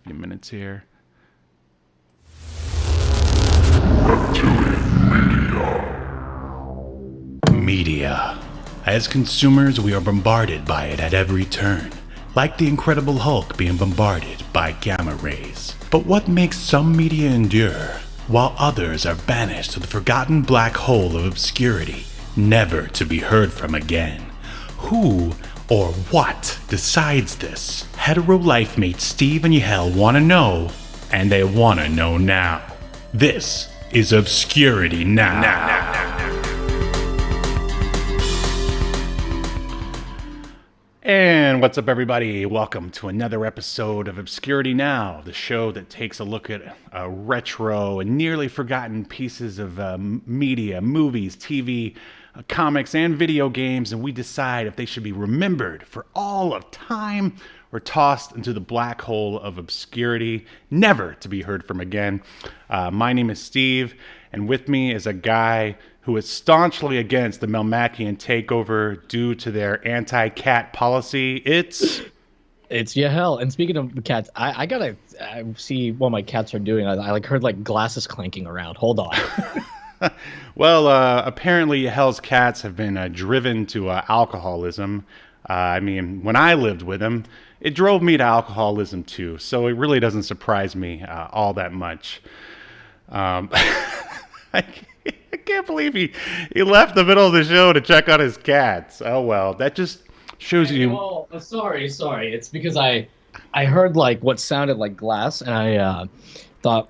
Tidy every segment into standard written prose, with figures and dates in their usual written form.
A few minutes here. Media. As consumers, we are bombarded by it at every turn, like the Incredible Hulk being bombarded by gamma rays. But what makes some media endure, while others are banished to the forgotten black hole of obscurity, never to be heard from again? Who or what decides this? Hetero life mates Steve and Yahel want to know, and they want to know now. This is Obscurity Now. And what's up, everybody? Welcome to another episode of Obscurity Now, the show that takes a look at retro and nearly forgotten pieces of media, movies, TV, comics, and video games, and we decide if they should be remembered for all of time or tossed into the black hole of obscurity, never to be heard from again. My name is Steve, and with me is a guy who is staunchly against the Melmacian takeover due to their anti-cat policy. It's Yahel. And speaking of the cats, I gotta see what my cats are doing. I heard like glasses clanking around. Hold on. Well, apparently Yahel's cats have been driven to alcoholism. I mean, when I lived with him, it drove me to alcoholism too. So it really doesn't surprise me all that much. I can't believe he left the middle of the show to check on his cats. Oh well, that just shows you. Well, sorry. It's because I heard like what sounded like glass, and I thought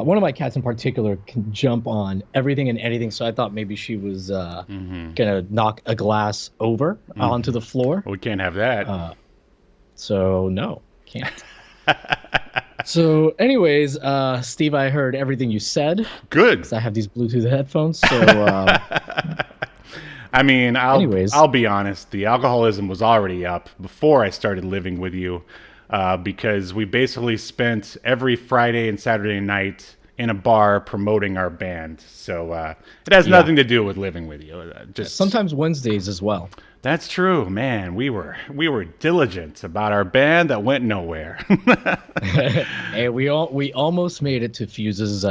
one of my cats in particular can jump on everything and anything. So I thought maybe she was gonna knock a glass over onto the floor. Well, we can't have that. So no, can't. So, anyways, Steve, I heard everything you said. Good. 'Cause I have these Bluetooth headphones. So, I mean, I'll be honest. The alcoholism was already up before I started living with you, because we basically spent every Friday and Saturday night in a bar promoting our band. So it has nothing to do with living with you. Just sometimes Wednesdays as well. That's true, man. We were diligent about our band that went nowhere. Hey, we almost made it to Fuse's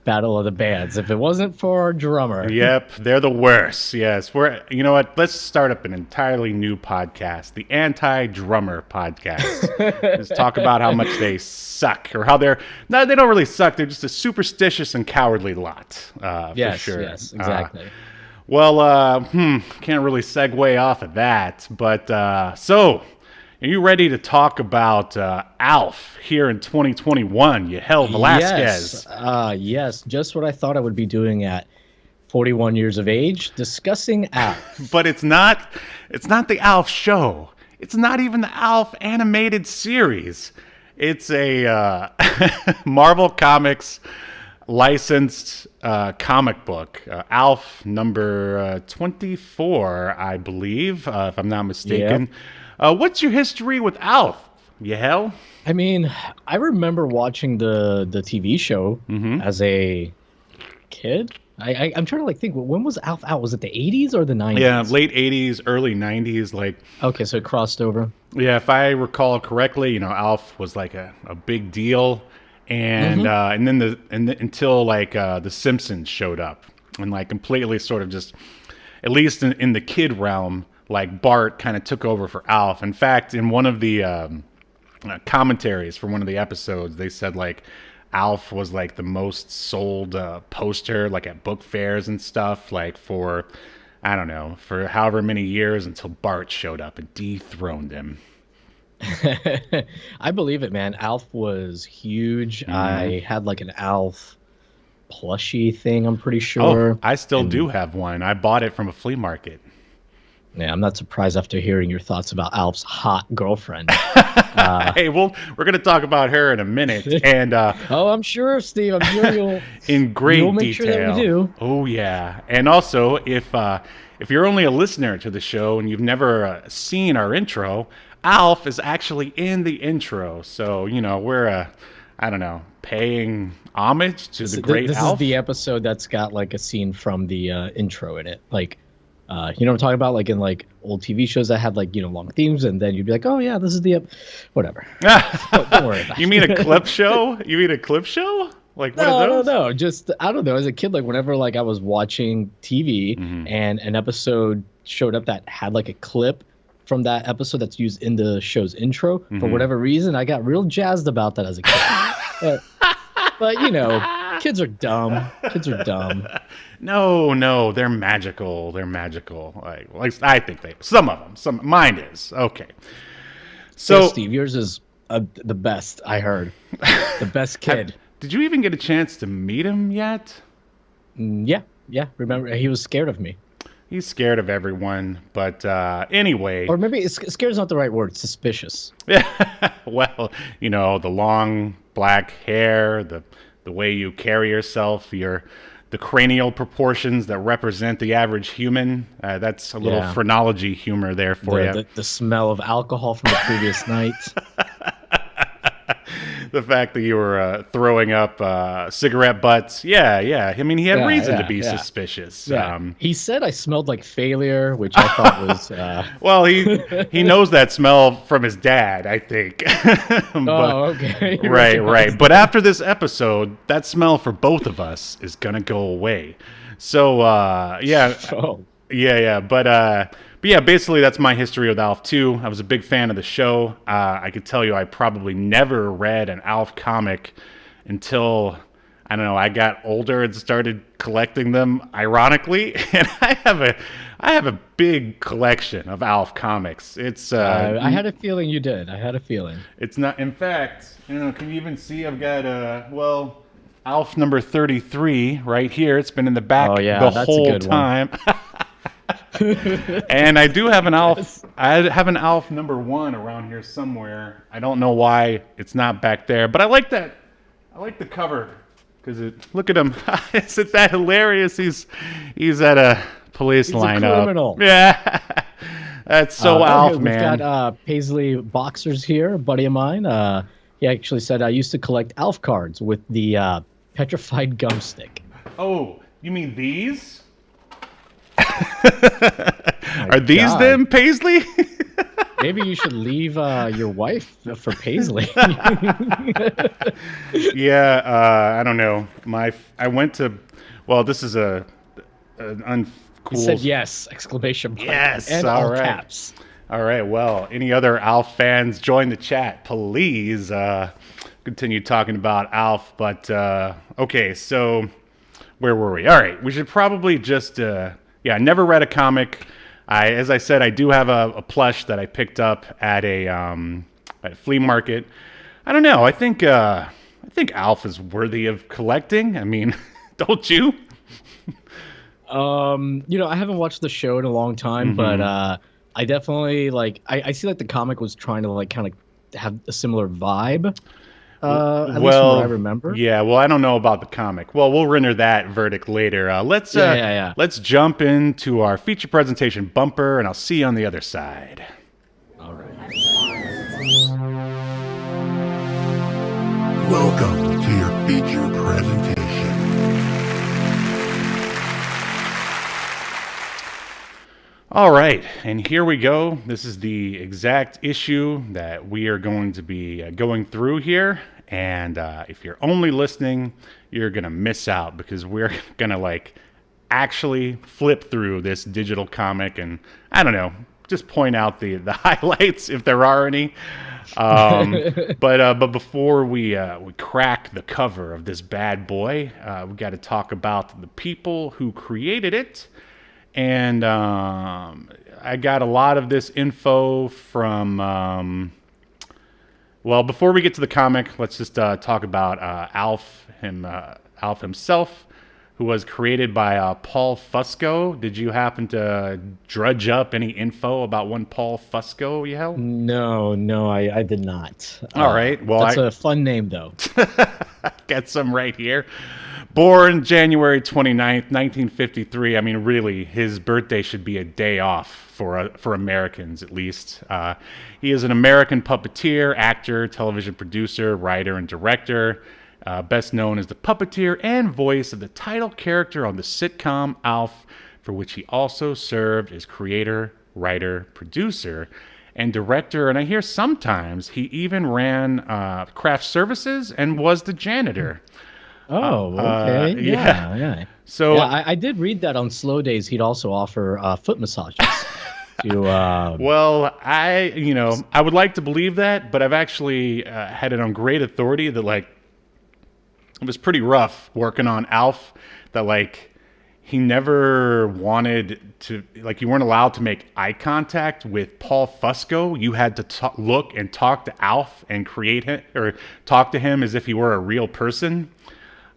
Battle of the Bands. If it wasn't for our drummer. Yep, they're the worst. Yes, you know what? Let's start up an entirely new podcast, the Anti-Drummer Podcast. Just talk about how much they suck, or how they don't really suck. They're just a superstitious and cowardly lot. Yes, for sure. Yes, exactly. Well, can't really segue off of that, but so, are you ready to talk about Alf here in 2021? Yahel Velazquez. Yes, just what I thought I would be doing at 41 years of age, discussing Alf. But it's not the Alf show. It's not even the Alf animated series. It's a Marvel Comics licensed comic book, Alf number 24, I believe, if I'm not mistaken. Yep. What's your history with Alf, Yahel? I mean, I remember watching the TV show as a kid. I'm trying to think, when was Alf out? Was it the 80s or the 90s? Yeah, late 80s, early 90s. Okay, so it crossed over. Yeah, if I recall correctly, Alf was like a big deal. And then until the Simpsons showed up and completely sort of just, at least in the kid realm, Bart kind of took over for Alf. In fact, in one of the commentaries for one of the episodes, they said Alf was the most sold poster at book fairs and stuff for, I don't know, for however many years until Bart showed up and dethroned him. I believe it, man. Alf was huge. I had an Alf plushie thing, I'm pretty sure. Oh, I still do have one. I bought it from a flea market. Yeah, I'm not surprised after hearing your thoughts about Alf's hot girlfriend. Hey, we're going to talk about her in a minute. And oh, I'm sure, Steve. I'm sure you'll in great you'll make detail. Sure that we do. Oh yeah. And also, if you're only a listener to the show and you've never seen our intro, Alf is actually in the intro. So, we're I don't know, paying homage to the great This Alf. is the episode that's got a scene from the intro in it. You know what I'm talking about? Like in like old TV shows that had like long themes, and then you'd be like, oh yeah, this is the whatever. Don't worry about You mean a clip show? You mean a clip show? Like what are No, those? no. Just I don't know. As a kid, like whenever like I was watching TV Mm-hmm. and an episode showed up that had like a clip from that episode that's used in the show's intro, for whatever reason, I got real jazzed about that as a kid. but kids are dumb. Kids are dumb. No, they're magical. They're magical. Like I think some of them. Mine is okay. So, Yeah, Steve, yours is the best. I heard the best kid. did you even get a chance to meet him yet? Yeah. Remember, he was scared of me. He's scared of everyone, but anyway. Or maybe scared is not the right word. Suspicious. Well, the long black hair, the way you carry yourself, the cranial proportions that represent the average human. That's a little phrenology humor there for you. The smell of alcohol from the previous night. The fact that you were throwing up cigarette butts. Yeah. I mean, he had reason to be suspicious. Yeah. He said I smelled like failure, which I thought was... Well, he knows that smell from his dad, I think. Okay. Right. But after this episode, that smell for both of us is going to go away. So, yeah. Oh. Yeah. But yeah, basically that's my history with Alf too. I was a big fan of the show. I could tell you I probably never read an Alf comic until, I don't know, I got older and started collecting them, ironically. And I have a big collection of Alf comics. It's I had a feeling you did. I had a feeling. It's not, in fact, can you even see I've got Alf number 33 right here. It's been in the back the whole time. And I do have an Alf. I have an Alf number 1 around here somewhere. I don't know why it's not back there, but I like that. I like the cover because look at him. Isn't that hilarious? He's at a police lineup. A criminal. Yeah, that's so Alf, man. We've got Paisley Boxers here, a buddy of mine. He actually said I used to collect Alf cards with the petrified gum stick. Oh, you mean these? Are these them, Paisley? Maybe you should leave your wife for Paisley. Yeah, I don't know. I went to. Well, this is an uncool. He said yes! Exclamation point. Yes, and all all right. caps. All right. Well, any other Alf fans, join the chat, please. Continue talking about Alf, but okay. So, where were we? All right. We should probably just. I never read a comic. As I said, I do have a plush that I picked up at a flea market. I don't know. I think Alf is worthy of collecting. I mean, don't you? I haven't watched the show in a long time, but I definitely I see like the comic was trying to like kind of have a similar vibe. At least from what I remember. Yeah, well, I don't know about the comic. Well, we'll render that verdict later. Let's jump into our feature presentation bumper, and I'll see you on the other side. All right. Welcome to your feature presentation. All right, and here we go. This is the exact issue that we are going to be going through here. And if you're only listening, you're going to miss out because we're going to actually flip through this digital comic and, I don't know, just point out the highlights if there are any. But before we crack the cover of this bad boy, we got to talk about the people who created it. And I got a lot of this info from... Well, before we get to the comic, let's just talk about Alf himself, who was created by Paul Fusco. Did you happen to drudge up any info about one Paul Fusco, Yahel? No, I did not. All right. Well, that's a fun name, though. Got some right here. Born January 29th, 1953. I mean, really, his birthday should be a day off for Americans, at least. He is an American puppeteer, actor, television producer, writer, and director. Best known as the puppeteer and voice of the title character on the sitcom Alf, for which he also served as creator, writer, producer, and director. And I hear sometimes he even ran craft services and was the janitor. Oh, okay. Yeah. So I did read that on slow days he'd also offer foot massages. Well, I would like to believe that, but I've actually had it on great authority that like it was pretty rough working on Alf. That like he never wanted to, like you weren't allowed to make eye contact with Paul Fusco. You had to look and talk to Alf and create him or talk to him as if he were a real person.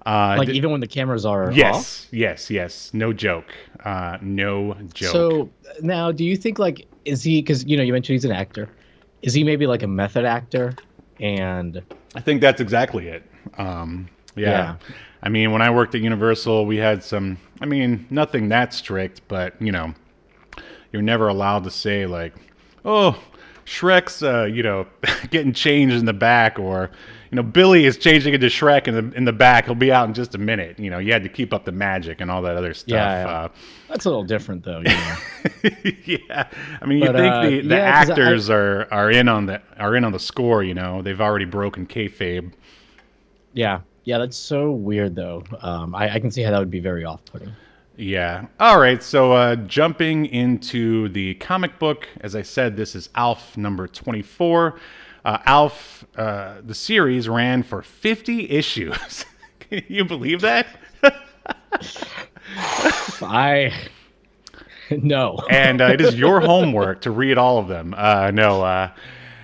Like even when the cameras are off? Yes. No joke. No joke. So now, do you think like is he? Because you mentioned he's an actor. Is he maybe like a method actor? And I think that's exactly it. Yeah. I mean, when I worked at Universal, we had some. I mean, nothing that strict, but you're never allowed to say like, "Oh, Shrek's getting changed in the back," or Billy is changing into Shrek in the back. He'll be out in just a minute. You had to keep up the magic and all that other stuff. Yeah. That's a little different, though. Yeah. I mean, you think the actors are in on the score. They've already broken kayfabe. Yeah. That's so weird, though. I can see how that would be very off-putting. Yeah. All right. So jumping into the comic book, as I said, this is Alf number 24. Alf, the series ran for 50 issues. Can you believe that? No. And it is your homework to read all of them.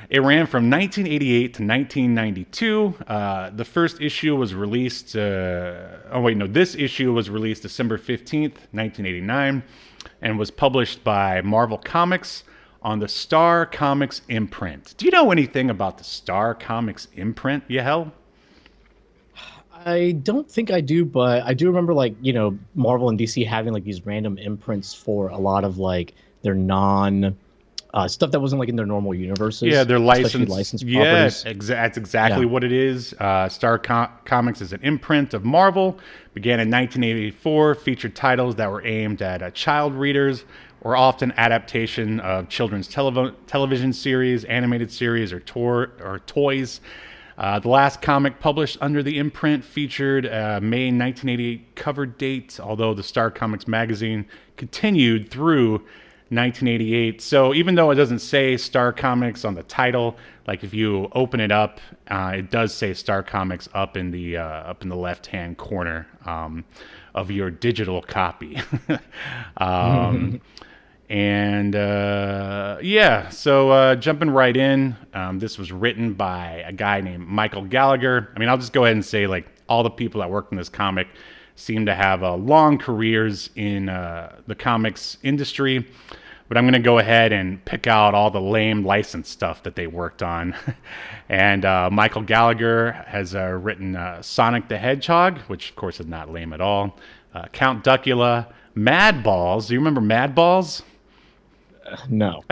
It ran from 1988 to 1992. The first issue was released. This issue was released December 15th, 1989, and was published by Marvel Comics on the Star Comics imprint. Do you know anything about the Star Comics imprint, Yahel? I don't think I do, but I do remember Marvel and DC having like these random imprints for a lot of like their non stuff that wasn't like in their normal universes. Yeah, they're licensed properties. Yeah, that's exactly what it is. Star Comics is an imprint of Marvel. Began in 1984, featured titles that were aimed at child readers, or often adaptation of children's television series, animated series, or toys. The last comic published under the imprint featured May 1988 cover date, although the Star Comics magazine continued through 1988. So even though it doesn't say Star Comics on the title, like if you open it up, it does say Star Comics up in the left-hand corner of your digital copy. So jumping right in, this was written by a guy named Michael Gallagher. I mean, I'll just go ahead and say, like, all the people that worked in this comic seem to have long careers in the comics industry. But I'm going to go ahead and pick out all the lame license stuff that they worked on. And Michael Gallagher has written Sonic the Hedgehog, which, of course, is not lame at all. Count Duckula, Mad Balls. Do you remember Mad Balls? No.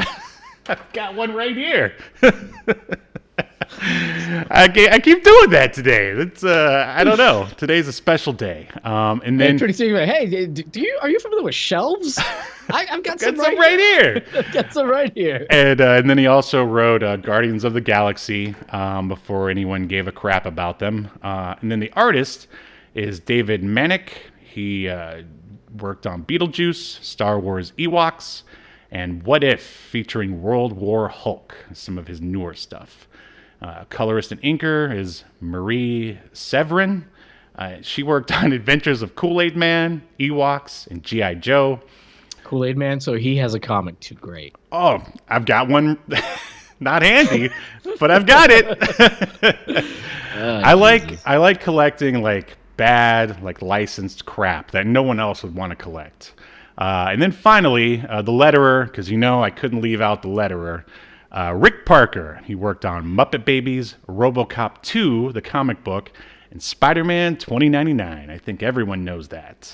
I've got one right here. I keep doing that today. It's I don't know. Today's a special day. And then hey, are you familiar with shelves? I've got some right here. I've got some right here. And then he also wrote Guardians of the Galaxy before anyone gave a crap about them. And then the artist is David Manik. He worked on Beetlejuice, Star Wars Ewoks, and What If, featuring World War Hulk, some of his newer stuff. Colorist and inker is Marie Severin. She worked on Adventures of Kool-Aid Man, Ewoks, and G.I. Joe. Kool-Aid Man, so he has a comic too. Great. Oh, I've got one. Not handy, but I've got it. I like collecting like bad, like licensed crap that no one else would want to collect. And then finally, the letterer, because I couldn't leave out the letterer. Rick Parker. He worked on Muppet Babies, RoboCop 2, the comic book, and Spider-Man 2099. I think everyone knows that.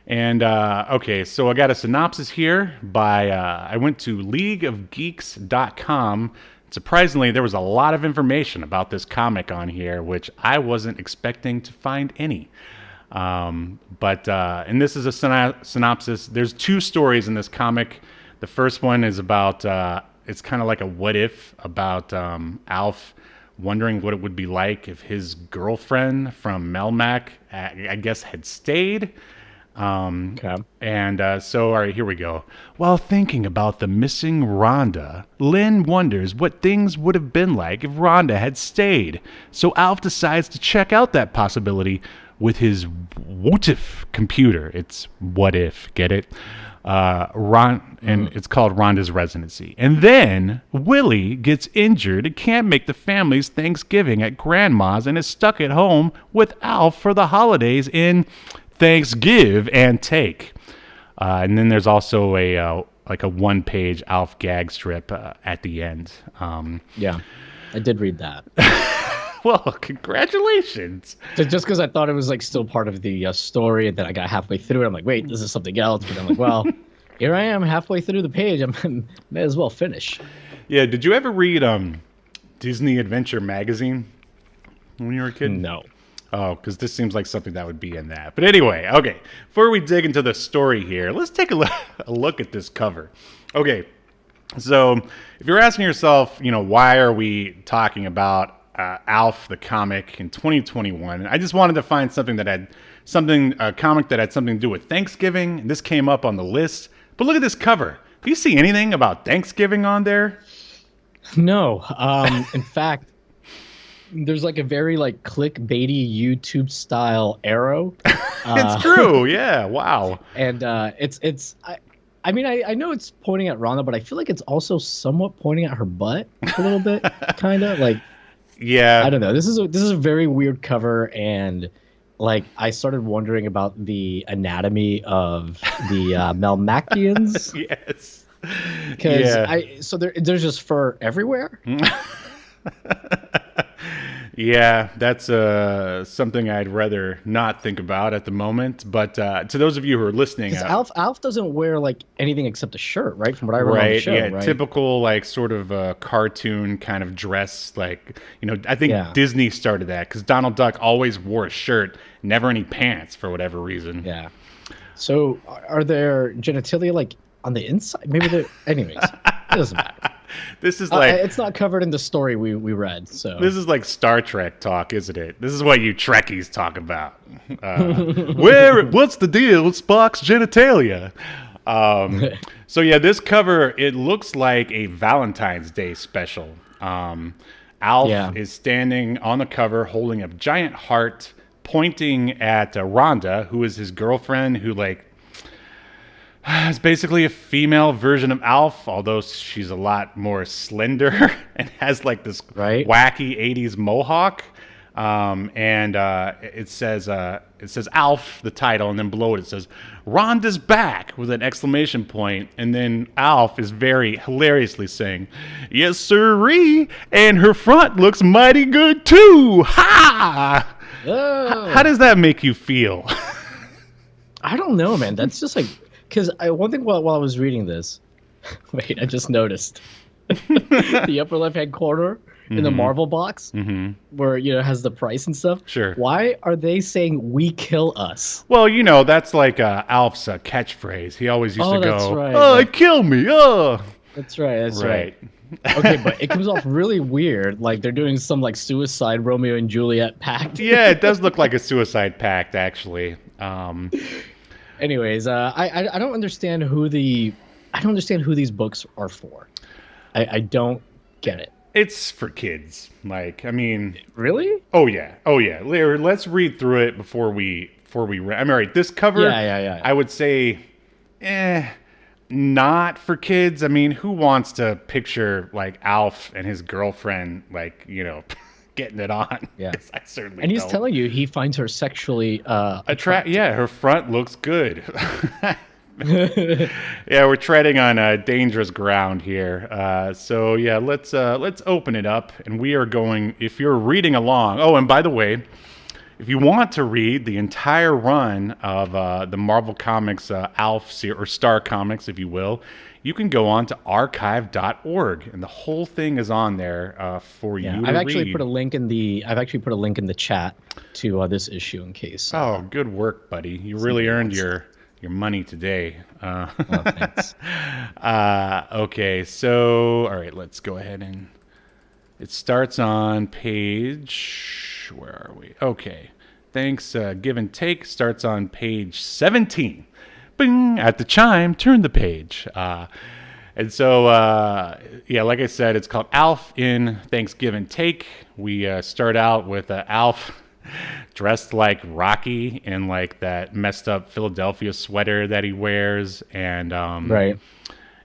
And okay, so I got a synopsis here by I went to leagueofgeeks.com. Surprisingly, there was a lot of information about this comic on here, which I wasn't expecting to find any. And this is a synopsis. There's 2 stories in this comic. The first one is about, it's kind of like a what if about Alf wondering what it would be like if his girlfriend from Melmac, I guess, had stayed. Okay. And so, all right, here we go. While thinking about the missing Rhonda, Lynn wonders what things would have been like if Rhonda had stayed. So Alf decides to check out that possibility with his what if computer. It's what if, get it? And it's called Rhonda's Residency. And then Willie gets injured and can't make the family's Thanksgiving at Grandma's and is stuck at home with Alf for the holidays in Thanksgive and Take. And then there's also a 1-page Alf gag strip at the end. Yeah, I did read that. Well, congratulations. Just because I thought it was like still part of the story, and then I got halfway through it. I'm like, wait, this is something else. But I'm like, well, here I am halfway through the page. I may as well finish. Yeah, did you ever read Disney Adventure Magazine when you were a kid? No. Oh, because this seems like something that would be in that. But anyway, okay. Before we dig into the story here, let's take a look at this cover. Okay, so if you're asking yourself, why are we talking about Alf the comic in 2021? I just wanted to find something that had a comic that had something to do with Thanksgiving, and this came up on the list. But look at this cover. Do you see anything about Thanksgiving on there? No. In fact, there's like a very clickbaity YouTube style arrow. It's true. Yeah. Wow. And I mean, I know it's pointing at Rhonda, but I feel like it's also somewhat pointing at her butt a little bit, kind of like. Yeah. I don't know. This is a very weird cover, and I started wondering about the anatomy of the Melmacians. Yes. Because there's just fur everywhere. Yeah, that's something I'd rather not think about at the moment. But to those of you who are listening, Alf doesn't wear anything except a shirt, right? From what I remember on the show, right? Typical sort of cartoon kind of dress. I think Disney started that because Donald Duck always wore a shirt, never any pants for whatever reason. Yeah. So are there genitalia on the inside? Maybe they're. Anyways, it doesn't matter. This is it's not covered in the story we read. So this is like Star Trek talk, isn't it? This is what you Trekkies talk about. What's the deal with Spock's genitalia? So yeah, this cover, it looks like a Valentine's Day special. Alf is standing on the cover holding a giant heart pointing at Rhonda, who is his girlfriend, who it's basically a female version of Alf, although she's a lot more slender and has this wacky 80s mohawk. It says Alf, the title, and then below it says Rhonda's back with an exclamation point, and then Alf is very hilariously saying, "Yes, sirree, and her front looks mighty good too. Ha!" Oh. How does that make you feel? I don't know, man. That's just because one thing while I was reading this, wait, I just noticed the upper left-hand corner in the Marvel box where it has the price and stuff. Sure. Why are they saying "we kill us"? Well, that's Alf's catchphrase. He always used to go, that's right. "Oh, kill me! Oh." That's right. Okay, but it comes off really weird. They're doing some suicide Romeo and Juliet pact. Yeah, it does look like a suicide pact, actually. Anyways, I don't understand who these books are for. I don't get it. It's for kids. Really? Oh yeah. Let's read through it before we read. All right, this cover. Yeah. I would say, not for kids. Who wants to picture Alf and his girlfriend getting it on? Yeah, I certainly. And he's don't. telling you he finds her sexually attractive. Yeah, her front looks good. Yeah, we're treading on dangerous ground here. So yeah, let's open it up, and we are going. If you're reading along, oh, and by the way, if you want to read the entire run of the Marvel Comics Alf or Star Comics, if you will, you can go on to archive.org, and the whole thing is on there for you to read. I've actually put a link in the chat to this issue in case. Oh, good work, buddy! You really earned your money today. Thanks. Okay, so all right, let's go ahead and it starts on page. Where are we? Okay, thanks. Give and take starts on page 17. Bing! At the chime, turn the page. And so, like I said, it's called Alf in Thanksgiving Take. We start out with Alf dressed like Rocky in like that messed up Philadelphia sweater that he wears, and right.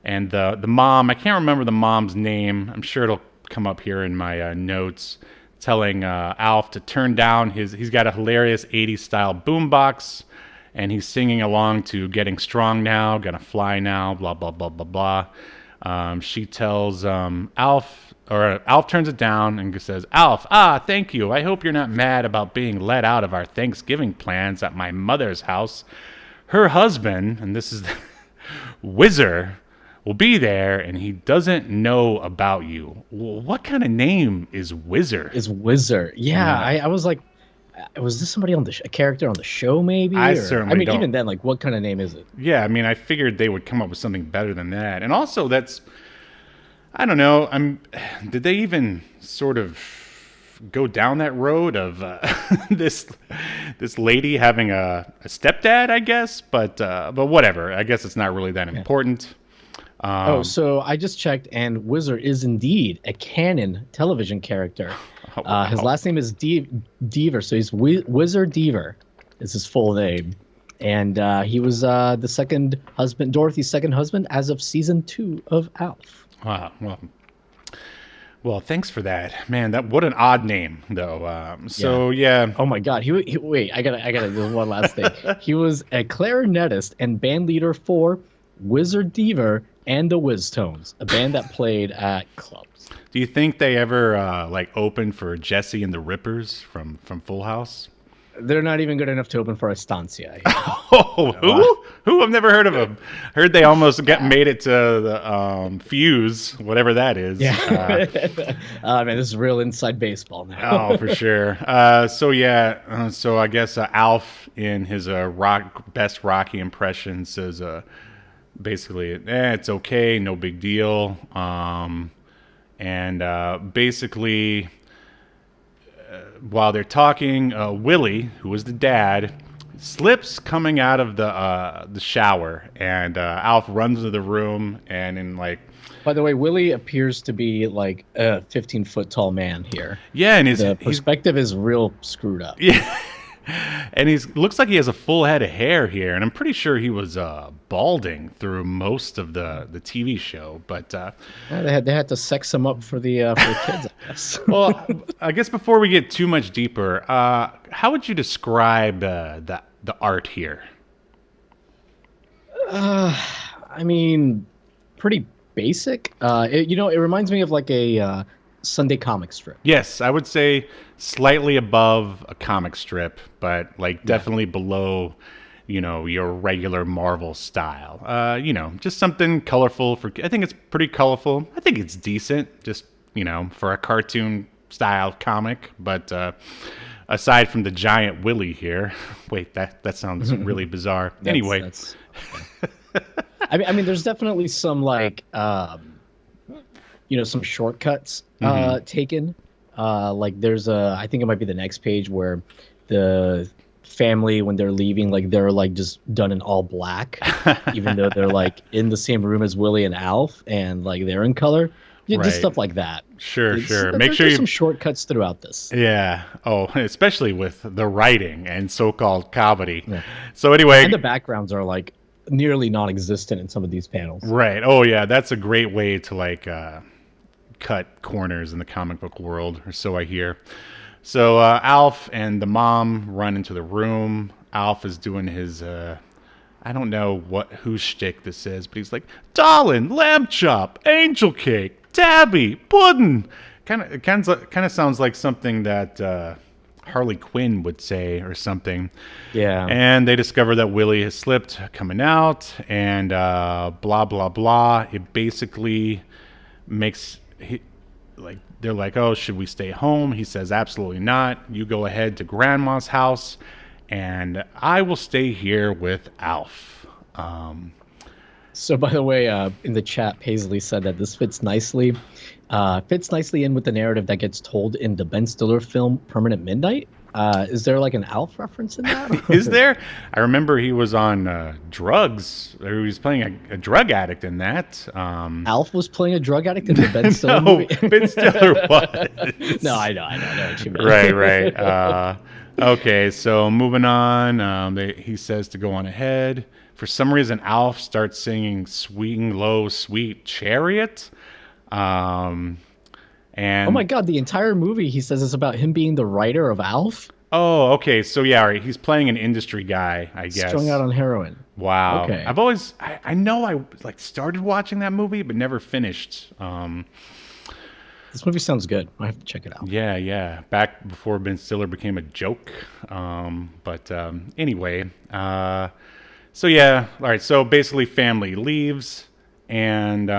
And the mom, I can't remember the mom's name. I'm sure it'll come up here in my notes. Telling Alf to turn down he's got a hilarious 80s style boombox. And he's singing along to Getting Strong Now, Gonna Fly Now, blah, blah, blah, blah, blah. She tells Alf turns it down and says, Alf, thank you. I hope you're not mad about being let out of our Thanksgiving plans at my mother's house. Her husband, and this is the Whizzer, will be there, and he doesn't know about you. Well, what kind of name is Whizzer? Yeah, I was like, was this somebody on a character on the show, maybe? Certainly don't. Even then, like, what kind of name is it? Yeah, I mean, I figured they would come up with something better than that. And also, I don't know. Did they even sort of go down that road of this lady having a stepdad? I guess, but whatever. I guess it's not really that important. So I just checked, and Whizzer is indeed a canon television character. Oh, wow. His last name is Deaver, so he's Whizzer Deaver is his full name. And he was the second husband, Dorothy's second husband, as of season 2 of Alf. Wow. Well, thanks for that, man. What an odd name, though. Yeah. Oh my God. Wait. I gotta do one last thing. He was a clarinetist and band leader for Whizzer Deaver and the Whiz Tones, a band that played at clubs. Do you think they ever opened for Jesse and the Rippers from Full House? They're not even good enough to open for Estancia. Oh, who? I've never heard of them. Heard they almost made it to the Fuse, whatever that is. Yeah. Man, this is real inside baseball now. Oh, for sure. So I guess Alf in his best Rocky impression says basically, it's okay, no big deal. Basically, while they're talking, Willie, who was the dad, slips coming out of the shower, and Alf runs into the room, and in like. By the way, Willie appears to be like a 15-foot tall man here. Yeah, and the perspective is real screwed up. Yeah. And looks like he has a full head of hair here, and I'm pretty sure he was balding through most of the TV show. But they had to sex him up for the kids, I guess. Well, I guess before we get too much deeper, how would you describe the art here? I mean, pretty basic. It reminds me of like a Sunday comic strip. Yes, I would say slightly above a comic strip, but definitely below, your regular Marvel style. Just something colorful I think it's pretty colorful. I think it's decent, just, for a cartoon style comic. But aside from the giant Willy here, wait, that sounds really bizarre. Anyway. I mean, there's definitely some some shortcuts taken. There's I think it might be the next page where the family, when they're leaving, they're just done in all black, even though they're in the same room as Willie and Alf, and they're in color. Right. Just stuff like that. Sure. Make sure some shortcuts throughout this. Yeah. Oh, especially with the writing and so-called comedy. Yeah. So anyway, and the backgrounds are nearly non-existent in some of these panels. Right. Oh yeah, that's a great way to cut corners in the comic book world, or so I hear. So Alf and the mom run into the room. Alf is doing his I don't know whose shtick this is, but he's like, darling, lamb chop, angel cake, tabby, pudding. Kind of sounds like something that Harley Quinn would say or something. Yeah. And they discover that Willie has slipped coming out, and blah blah blah. It basically makes they're like, oh, should we stay home? He says, absolutely not. You go ahead to Grandma's house, and I will stay here with Alf. So, by the way, in the chat, Paisley said that this fits nicely in with the narrative that gets told in the Ben Stiller film Permanent Midnight. Is there like an Alf reference in that? Is there? I remember he was on drugs. Or he was playing a drug addict in that. Alf was playing a drug addict in the Ben Stiller no, movie? Ben Stiller was. No, I know what you mean. Right. Okay, so moving on. He says to go on ahead. For some reason, Alf starts singing "Swing Low, Sweet Chariot." And oh my God, the entire movie, he says, is about him being the writer of Alf. Oh, okay. So yeah, right. He's playing an industry guy, I guess. Strung out on heroin. Wow. Okay. I've always, I know I started watching that movie, but never finished. This movie sounds good. I have to check it out. Yeah. Back before Ben Stiller became a joke. Anyway, so yeah. All right. So basically, family leaves, and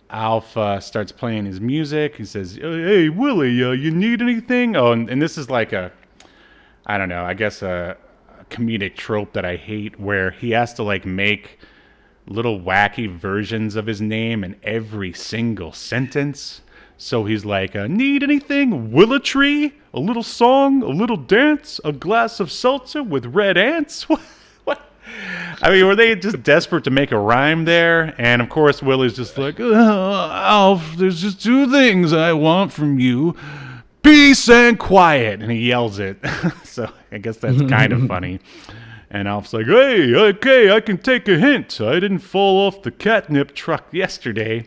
Alf starts playing his music. He says, "Hey, Willie, you need anything?" Oh, and this is like I don't know, I guess a comedic trope that I hate, where he has to like make little wacky versions of his name in every single sentence. So he's like, need anything? Willitree? A little song? A little dance? A glass of seltzer with red ants? What? I mean, were they just desperate to make a rhyme there? And of course, Willie's just like, Alf, there's just two things I want from you: peace and quiet. And he yells it. So I guess that's kind of funny. And Alf's like, hey, okay, I can take a hint. I didn't fall off the catnip truck yesterday.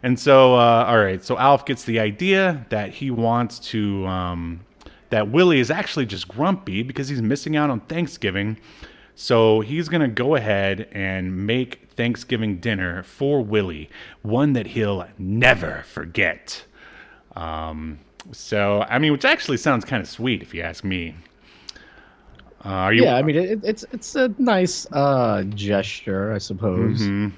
And so, all right, so Alf gets the idea that he wants to, that Willie is actually just grumpy because he's missing out on Thanksgiving. So he's going to go ahead and make Thanksgiving dinner for Willie, one that he'll never forget. So, I mean, which actually sounds kind of sweet if you ask me. Yeah, I mean, it's a nice gesture, I suppose. Mm-hmm.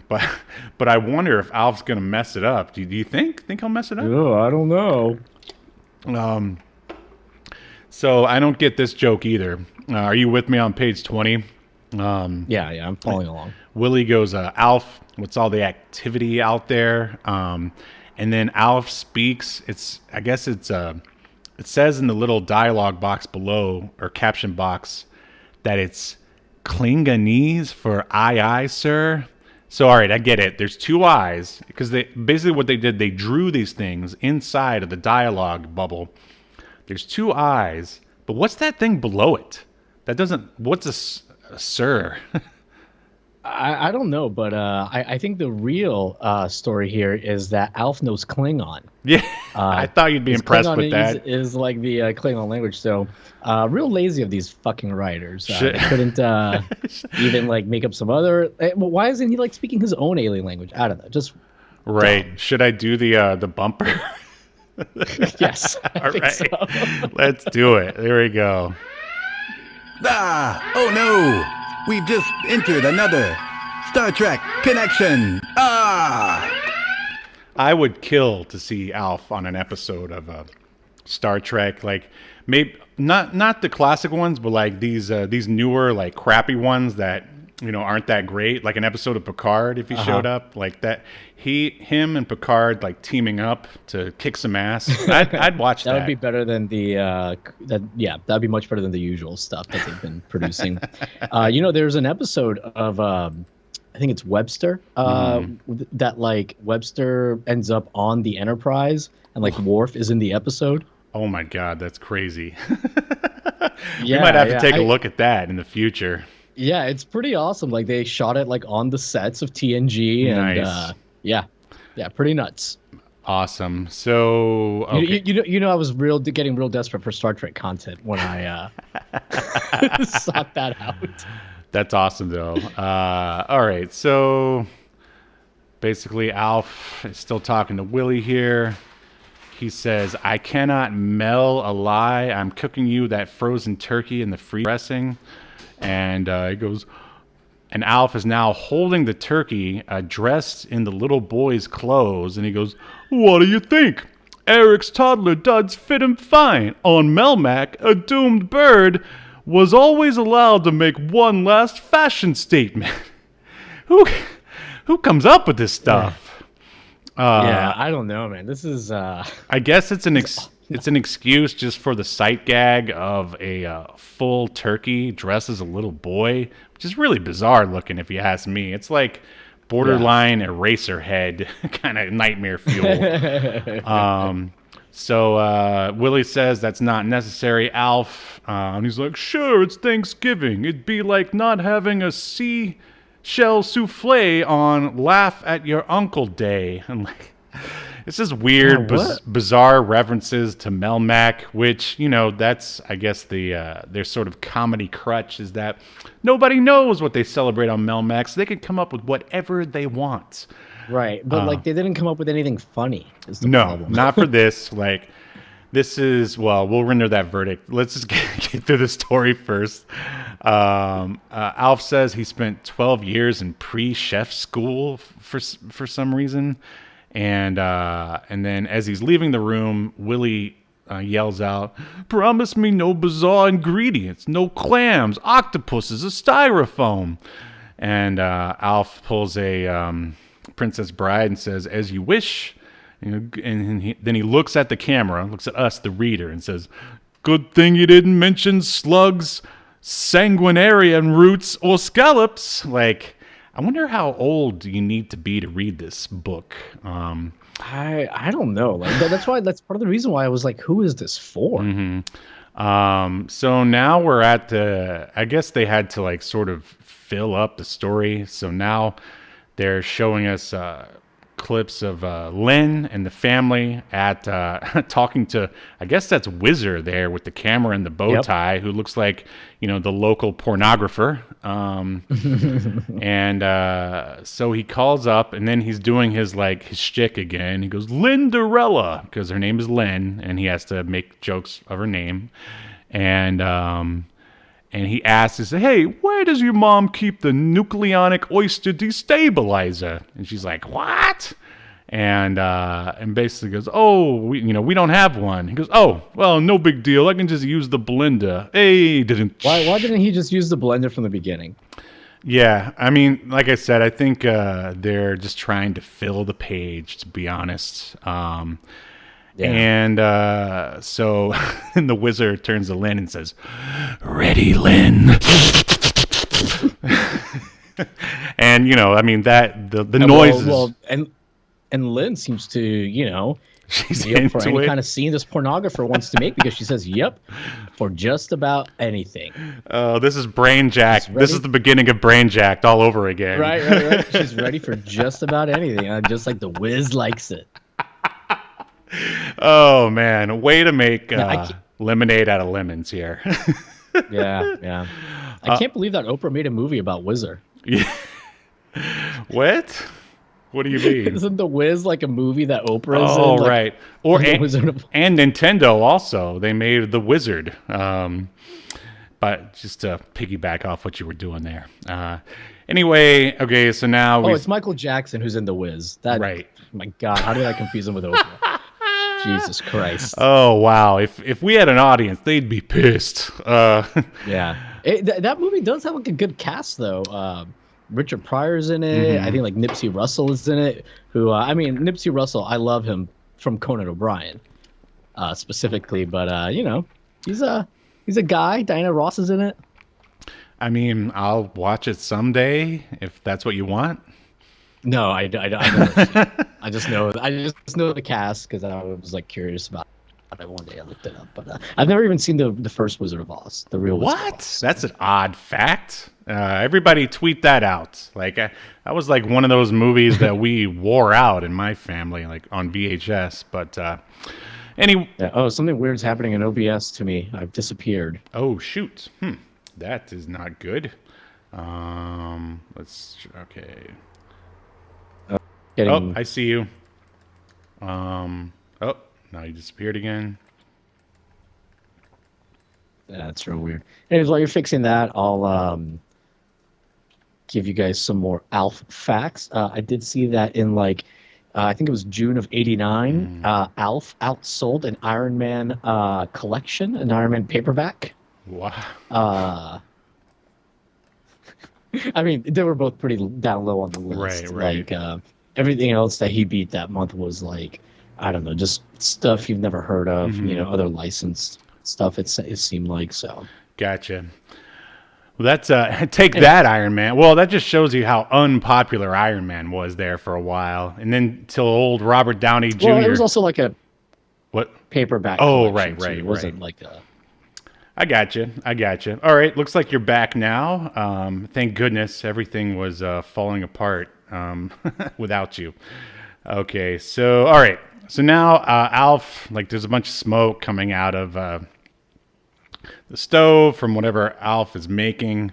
But I wonder if Alf's going to mess it up. Do you think he'll mess it up? Oh, I don't know. So I don't get this joke either. Are you with me on page 20? Yeah, I'm following along. Willie goes, Alf, what's all the activity out there? And then Alf speaks. It says in the little dialogue box below, or caption box, that it's Klingonese for aye, sir. So, all right, I get it. There's two eyes, because basically what they did, they drew these things inside of the dialogue bubble. There's two eyes, but what's that thing below it? What's a sir? I don't know, but I think the real story here is that Alf knows Klingon. Yeah, I thought you'd be impressed Klingon with that. Is like the Klingon language, so real lazy of these fucking writers. They couldn't even like make up some other. Well, why isn't he like speaking his own alien language? I don't know. Just right. dumb. Should I do the bumper? Yes. I think so. Let's do it. There we go. Oh no! We've just entered another Star Trek connection. I would kill to see Alf on an episode of Star Trek, like maybe not the classic ones, but like these newer like crappy ones that aren't that great. Like an episode of Picard, if he showed up, like that. Him and Picard like teaming up to kick some ass. I'd watch that. That would be better than that'd be much better than the usual stuff that they've been producing. There's an episode of I think it's Webster that like Webster ends up on the Enterprise and like Worf is in the episode. Oh my God, that's crazy. Yeah, we might have to take a look at that in the future. Yeah, it's pretty awesome. Like they shot it like on the sets of TNG, and nice. Yeah, pretty nuts. Awesome. So okay. I was getting real desperate for Star Trek content when I sought that out. That's awesome, though. All right, so basically Alf is still talking to Willie here. he says, "I cannot mel a lie. I'm cooking you that frozen turkey in the free dressing." And he goes, and Alf is now holding the turkey dressed in the little boy's clothes. And he goes, "What do you think? Eric's toddler duds fit him fine. On Melmac, a doomed bird was always allowed to make one last fashion statement." Who comes up with this stuff? Yeah, I don't know, man. This is. I guess it's an excuse just for the sight gag of a full turkey dressed as a little boy, which is really bizarre looking, if you ask me. It's like borderline Eraserhead kind of nightmare fuel. So Willie says that's not necessary, Alf. And he's like, "Sure, it's Thanksgiving. It'd be like not having a seashell souffle on Laugh at Your Uncle Day." And like, it's just weird, bizarre references to Melmac, which, you know, that's, I guess, their sort of comedy crutch is that nobody knows what they celebrate on Melmac, so they can come up with whatever they want. Right, but like they didn't come up with anything funny. Is the No, problem. not for this. Like, this is, well, we'll render that verdict. Let's just get through the story first. Alf says he spent 12 years in pre-chef school for some reason. And then as he's leaving the room, Willie yells out, "Promise me no bizarre ingredients, no clams, octopuses, or styrofoam." And Alf pulls a Princess Bride and says, "As you wish." You know, and then he looks at the camera, looks at us, the reader, and says, "Good thing you didn't mention slugs, sanguinarian roots, or scallops." Like, I wonder how old you need to be to read this book. I don't know. Like that's part of the reason why I was like, who is this for? Mm-hmm. So now we're at I guess they had to like sort of fill up the story. So now they're showing us clips of Lynn and the family at talking to, I guess that's Whizzer there with the camera and the bow tie, who looks like, you know, the local pornographer. And so he calls up, and then he's doing his shtick again. He goes, "Linderella," because her name is Lynn, and he has to make jokes of her name. And he asks, he says, "Hey, where does your mom keep the nucleonic oyster destabilizer?" And she's like, "What?" And basically goes, "Oh, we don't have one." He goes, "Oh, well, no big deal. I can just use the blender." Hey, didn't. Why didn't he just use the blender from the beginning? Yeah, I mean, like I said, I think they're just trying to fill the page, to be honest. Yeah. And so and the Wizard turns to Lynn and says, "Ready, Lynn." And, you know, I mean, that the noises. Well, and Lynn seems to, you know, she's be up for into any it. kind of scene this pornographer wants to make, because she says, "Yep, for just about anything." Oh, this is Brain Jack. She's This ready. is the beginning of Brain Jacked all over again. Right. She's ready for just about anything, just like the Wiz likes it. Oh, man. Way to make I lemonade out of lemons here. Yeah. I can't believe that Oprah made a movie about Whizzer. Yeah. What? What do you mean? Isn't The Wiz like a movie that Oprah is in? Oh, Like, right. Or The Wizard of... and Nintendo also. They made The Wizard. But just to piggyback off what you were doing there. Anyway, okay, so now it's Michael Jackson who's in The Wiz. Right. My God, how did I confuse him with Oprah? Jesus Christ. Oh, wow. If we had an audience, they'd be pissed. Yeah. That movie does have like a good cast, though. Richard Pryor's in it. I think like Nipsey Russell is in it. Who Nipsey Russell, I love him from Conan O'Brien, specifically. But you know, he's a guy. Diana Ross is in it. I mean, I'll watch it someday if that's what you want. No, I don't. I just know the cast because I was like curious about it. One day I looked it up, but I've never even seen the first Wizard of Oz, the real Wizard of Oz. That's an odd fact. Everybody tweet that out. Like that was like one of those movies that we wore out in my family, like on VHS. But anyway. Yeah. Oh, something weird's happening in OBS to me. I've disappeared. Oh shoot. That is not good. Okay. Oh, I see you. now he disappeared again. That's real weird. Anyways, while you're fixing that, I'll give you guys some more Alf facts. I did see that in I think it was June of '89. Alf outsold an Iron Man collection, an Iron Man paperback. Wow. I mean, they were both pretty down low on the list. Right. Everything else that he beat that month was I don't know, just stuff you've never heard of. Other licensed stuff. It seemed like so. Gotcha. Well, that's that Iron Man. Well, that just shows you how unpopular Iron Man was there for a while, and then till old Robert Downey Jr. Well, it was also like a paperback. Oh, collection, right. It wasn't like a. I gotcha. All right, looks like you're back now. Thank goodness everything was falling apart without you. Okay, so all right. So now Alf, there's a bunch of smoke coming out of the stove from whatever Alf is making,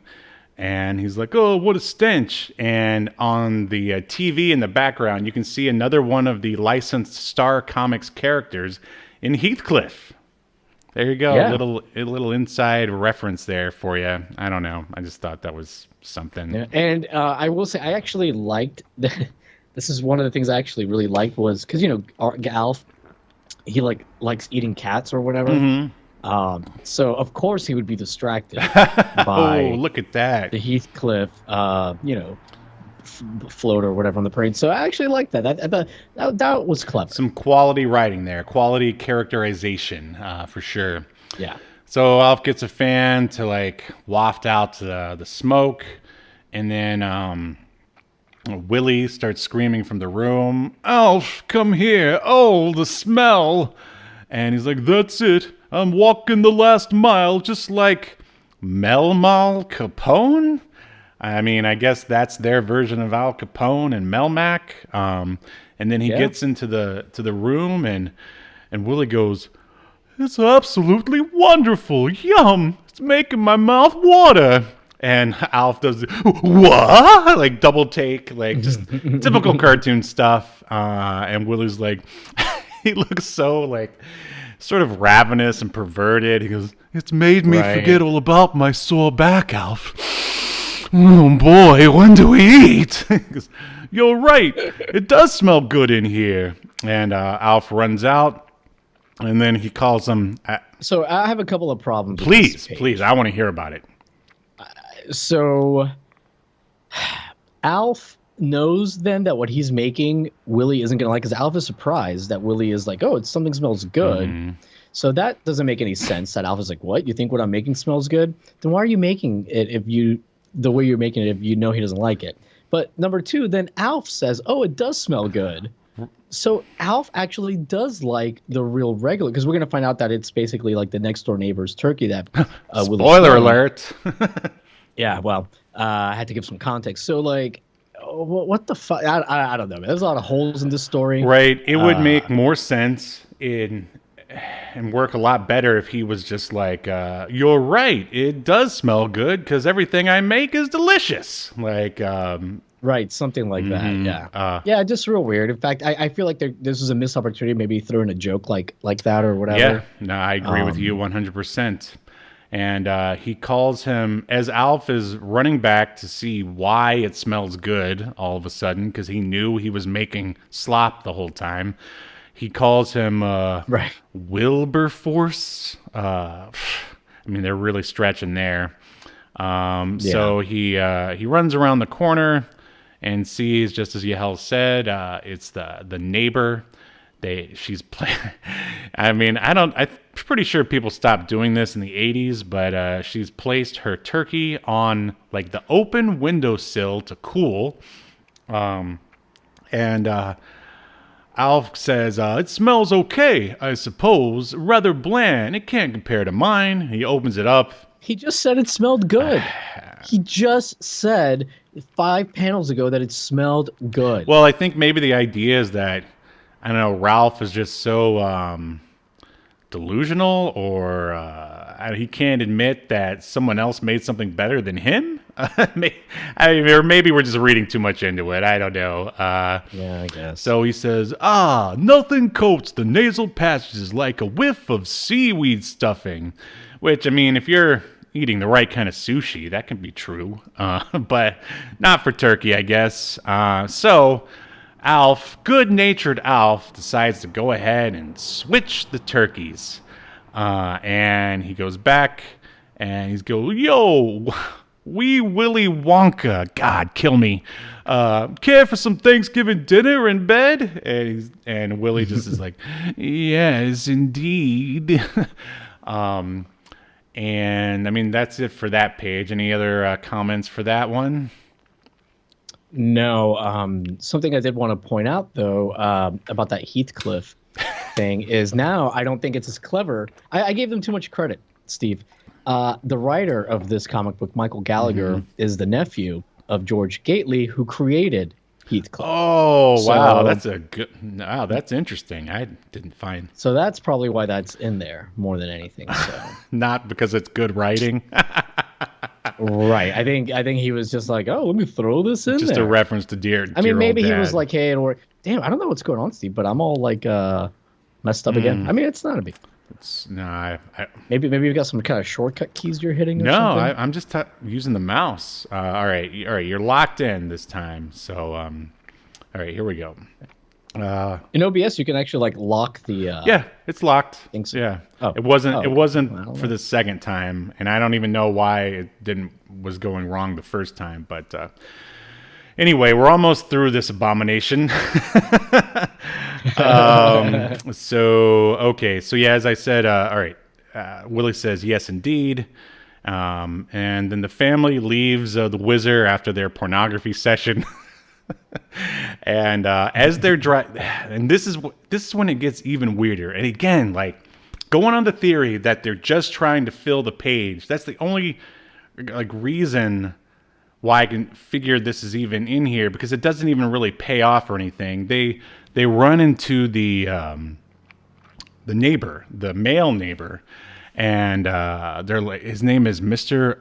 and he's like, "Oh, what a stench!" And on the TV in the background, you can see another one of the licensed Star Comics characters in Heathcliff. There you go, Yeah. a little inside reference there for you. I don't know. I just thought that was something. Yeah, and I will say I actually liked. This is one of the things I actually really liked was because Alf, he likes eating cats or whatever. Mm-hmm. So of course he would be distracted Oh, by look at that. the Heathcliff, float or whatever on the parade. So I actually liked that. That was clever. Some quality writing there, quality characterization for sure. Yeah. So Alf gets a fan to waft out the smoke, and then Willie starts screaming from the room, "Alf, come here! Oh, the smell!" And he's like, "That's it. I'm walking the last mile, just like Melmal Capone." I mean, I guess that's their version of Al Capone and Melmac. And then he gets into the room, and Willie goes, "It's absolutely wonderful. Yum! It's making my mouth water." And Alf does what? Double take, just typical cartoon stuff. And Willie's he looks so sort of ravenous and perverted. He goes, "It's made me forget all about my sore back, Alf. Oh boy, when do we eat?" He goes, "You're right. It does smell good in here." And Alf runs out, and then he calls him. So I have a couple of problems. Please, I want to hear about it. So Alf knows then that what he's making Willie isn't gonna like, because Alf is surprised that Willie is like, "Oh, something smells good." Mm-hmm. So that doesn't make any sense. That Alf is like, "What? You think what I'm making smells good? Then why are you making it the way you're making it if you know he doesn't like it?" But number two, then Alf says, "Oh, it does smell good." So Alf actually does like the real regular, because we're gonna find out that it's basically like the next door neighbor's turkey that. Spoiler alert. Yeah, well, I had to give some context. So, what the fuck? I don't know, man. There's a lot of holes in this story. Right. It would make more sense and work a lot better if he was just "You're right. It does smell good because everything I make is delicious." Right, something like that. Yeah. Yeah, just real weird. In fact, I feel like this was a missed opportunity. Maybe throw in a joke like that or whatever. Yeah. No, I agree with you 100%. And he calls him, as Alf is running back to see why it smells good all of a sudden, because he knew he was making slop the whole time. He calls him Wilberforce. I mean, they're really stretching there. So he runs around the corner and sees, just as Yahel said, it's the neighbor. She's playing. I mean, I'm pretty sure people stopped doing this in the 80s, but she's placed her turkey on the open windowsill to cool. And Alf says, "It smells okay, I suppose. Rather bland. It can't compare to mine." He opens it up. He just said it smelled good. He just said 5 panels ago that it smelled good. Well, I think maybe the idea is that, I don't know, Ralph is just so delusional, or he can't admit that someone else made something better than him. Or maybe we're just reading too much into it. I don't know. Yeah, I guess. So he says, nothing coats the nasal passages like a whiff of seaweed stuffing. Which, I mean, if you're eating the right kind of sushi, that can be true. But not for turkey, I guess. So Alf, good-natured Alf, decides to go ahead and switch the turkeys. And he goes back and he's go, yo, wee Willy Wonka, God, kill me. Care for some Thanksgiving dinner in bed? And Willie just is like, yes, indeed. And I mean, that's it for that page. Any other comments for that one? No. Something I did want to point out, though, about that Heathcliff thing is now I don't think it's as clever. I gave them too much credit, Steve. The writer of this comic book, Michael Gallagher, is the nephew of George Gately, who created Heathcliff. Oh, wow. That's interesting. I didn't find. So that's probably why that's in there more than anything. So not because it's good writing. Right. I think he was just like, oh, let me throw this in just there. a reference to dear. I mean, maybe he was dad. like, hey, or damn, I don't know what's going on, Steve, but I'm all like messed up again. I mean, it's not a big. Maybe you've got some kind of shortcut keys you're hitting. Or something? I'm just using the mouse. All right, you're locked in this time. So, all right, here we go. In OBS, you can actually like lock the. Yeah, it's locked. Think so. Yeah, Oh. it wasn't. It wasn't Well, for the second time, and I don't even know why it was going wrong the first time. But anyway, we're almost through this abomination. So yeah, as I said, all right. Willie says yes, indeed. And then the family leaves the Wizard after their pornography session. And as they're and this is when it gets even weirder. And again, like going on the theory that they're just trying to fill the page. That's the only like reason why I can figure this is even in here, because it doesn't even really pay off or anything. They run into the neighbor, the male neighbor, and they're like, his name is Mr.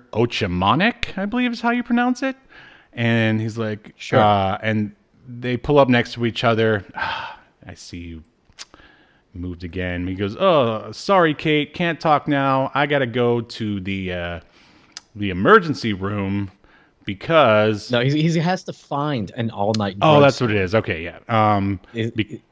Manik, I believe is how you pronounce it. And he's like, sure. And they pull up next to each other. I see you moved again. He goes, oh, sorry, Kate, can't talk now. I gotta go to the emergency room. Because no, he has to find an all-night. Oh, that's what it is. Okay, yeah.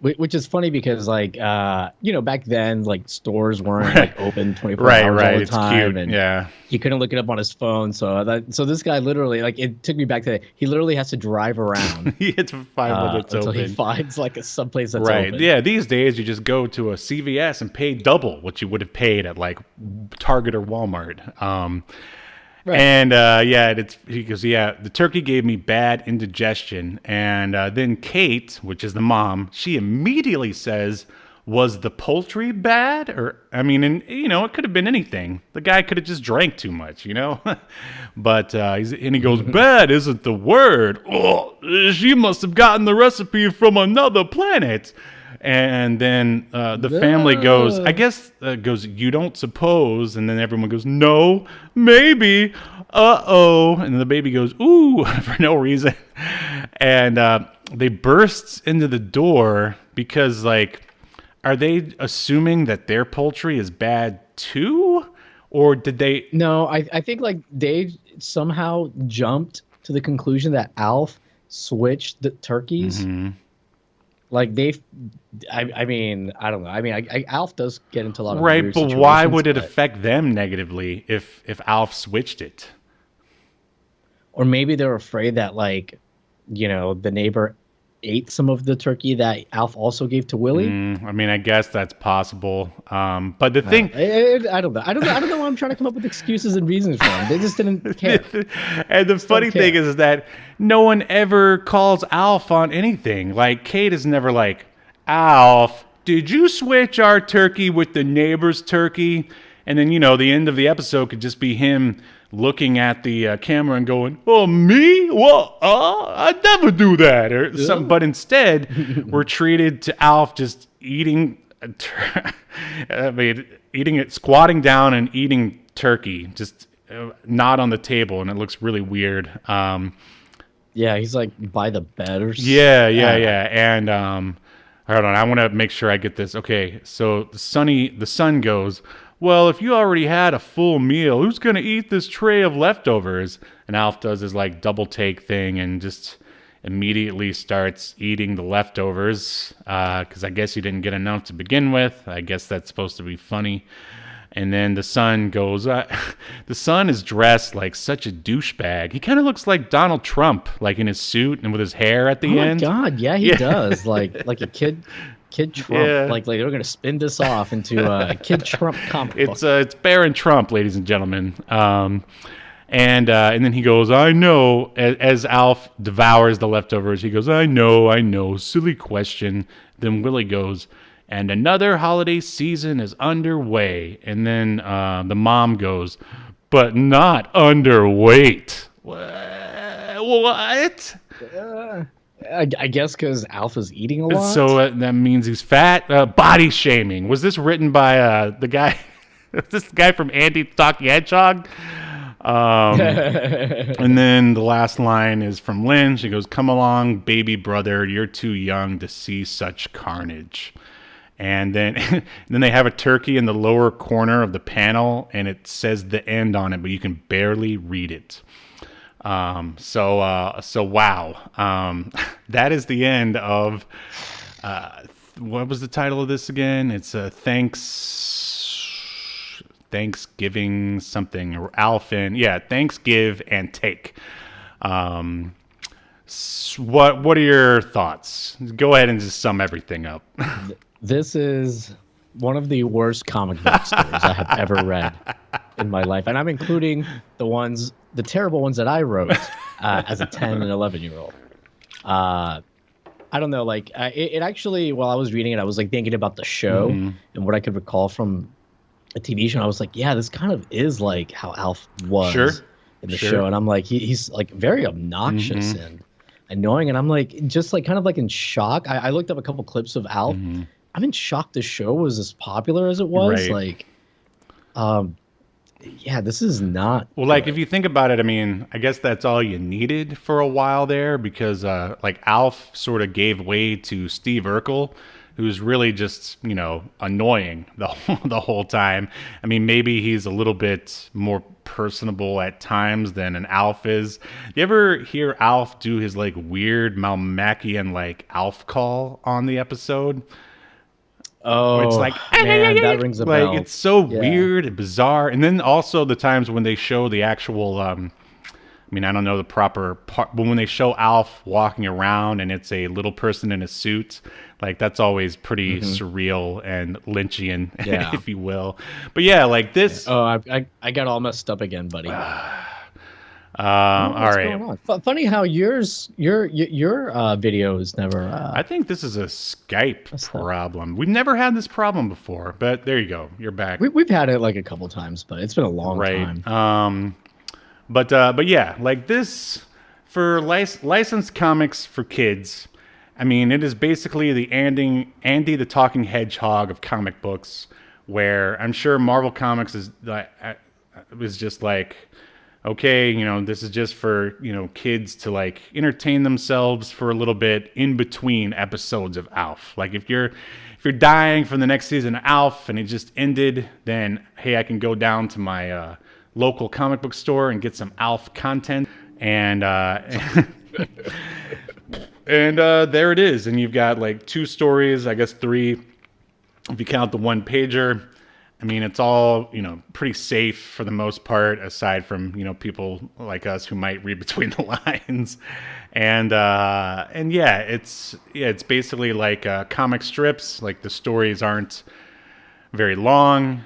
Which is funny because, like, back then, like stores weren't like open 24 hours all the it's time, cute. and yeah, he couldn't look it up on his phone. So this guy literally, like, it took me back to he literally has to drive around. He had to find one that's until open. he finds like some place that's right. open. Yeah, these days you just go to a CVS and pay double what you would have paid at like Target or Walmart. Right. And he goes, yeah, the turkey gave me bad indigestion. And then Kate, which is the mom, she immediately says, was the poultry bad? Or, I mean, and it could have been anything. The guy could have just drank too much, But, he goes, bad isn't the word. Oh, she must have gotten the recipe from another planet. And then the family goes, I guess, you don't suppose. And then everyone goes, no, maybe. Uh-oh. And then the baby goes, ooh, for no reason. And they bursts into the door because, like, are they assuming that their poultry is bad too? Or did they? No, I think, like, they somehow jumped to the conclusion that Alf switched the turkeys. Mm-hmm. Like I mean, I don't know. I mean, Alf does get into a lot of weird but why would it affect them negatively if Alf switched it? Or maybe they're afraid that, like, the neighbor ate some of the turkey that Alf also gave to Willie. I mean, I guess that's possible. But the thing, I don't know. I don't know why I'm trying to come up with excuses and reasons for them. They just didn't care. And the funny thing is that no one ever calls Alf on anything. Like, Kate is never like, Alf, did you switch our turkey with the neighbor's turkey? And then, the end of the episode could just be him looking at the camera and going, oh, me? Well, I'd never do that or something. But instead, we're treated to Alf just eating I mean, squatting down and eating turkey, just not on the table, and it looks really weird. Yeah, he's like by the bed or something. Yeah. And hold on, I want to make sure I get this. Okay, so the son goes, well, if you already had a full meal, who's gonna eat this tray of leftovers? And Alf does his like double take thing and just immediately starts eating the leftovers because I guess he didn't get enough to begin with. I guess that's supposed to be funny. And then the son goes, the son is dressed like such a douchebag. He kind of looks like Donald Trump, like in his suit and with his hair at the end. Oh my God, yeah, he does. Like a kid Trump. Yeah. Like they're gonna spin this off into a Kid Trump comic book. It's Baron Trump, ladies and gentlemen. And then he goes, I know, as Alf devours the leftovers, he goes, I know, silly question. Then Willie goes, and another holiday season is underway. And then the mom goes, but not underweight. What? I guess because Alpha's eating a lot. So that means he's fat. Body shaming. Was this written by the guy? This guy from Andy the Talking Hedgehog? And then the last line is from Lynn. She goes, come along, baby brother. You're too young to see such carnage. And then they have a turkey in the lower corner of the panel, and it says the end on it, but you can barely read it. So wow. That is the end of what was the title of this again? It's Thanksgiving something, or Alphin. Yeah, Thanksgive and Take. What are your thoughts? Go ahead and just sum everything up. This is one of the worst comic book stories I have ever read in my life, and I'm including the terrible ones that I wrote as a 10 and 11-year-old. I don't know, like it actually, while I was reading it, I was like thinking about the show and what I could recall from a TV show. And I was like, yeah, this kind of is like how Alf was in the show, and I'm like, he's like very obnoxious and annoying, and I'm like just like kind of like in shock. I looked up a couple clips of Alf. I'm in shock the show was as popular as it was. Right. Like, yeah, this is not well. Like, if you think about it, I mean, I guess that's all you needed for a while there, because like Alf sort of gave way to Steve Urkel, who's really just, annoying the whole time. I mean, maybe he's a little bit more personable at times than an Alf is. You ever hear Alf do his like weird Malmachian like Alf call on the episode? Oh, it's like, man, that rings a bell. Like, it's so weird and bizarre. And then also the times when they show the actual, I mean, I don't know the proper part, but when they show Alf walking around and it's a little person in a suit, like that's always pretty surreal and Lynchian, if you will. But yeah, like this. Oh, I got all messed up again, buddy. All right. Funny how your video is never. I think this is a Skype problem. We've never had this problem before, but there you go. You're back. We've had it like a couple times, but it's been a long time. But yeah, like this for licensed comics for kids. I mean, it is basically the Andy the Talking Hedgehog of comic books, where I'm sure Marvel Comics is just like, okay, this is just for, kids to like entertain themselves for a little bit in between episodes of Alf. Like if you're dying for the next season of Alf and it just ended, then hey, I can go down to my local comic book store and get some Alf content, and and there it is. And you've got like 2 stories, I guess 3 if you count the 1-pager. I mean, it's all, pretty safe for the most part, aside from, people like us who might read between the lines. And yeah, it's basically like comic strips. Like the stories aren't very long.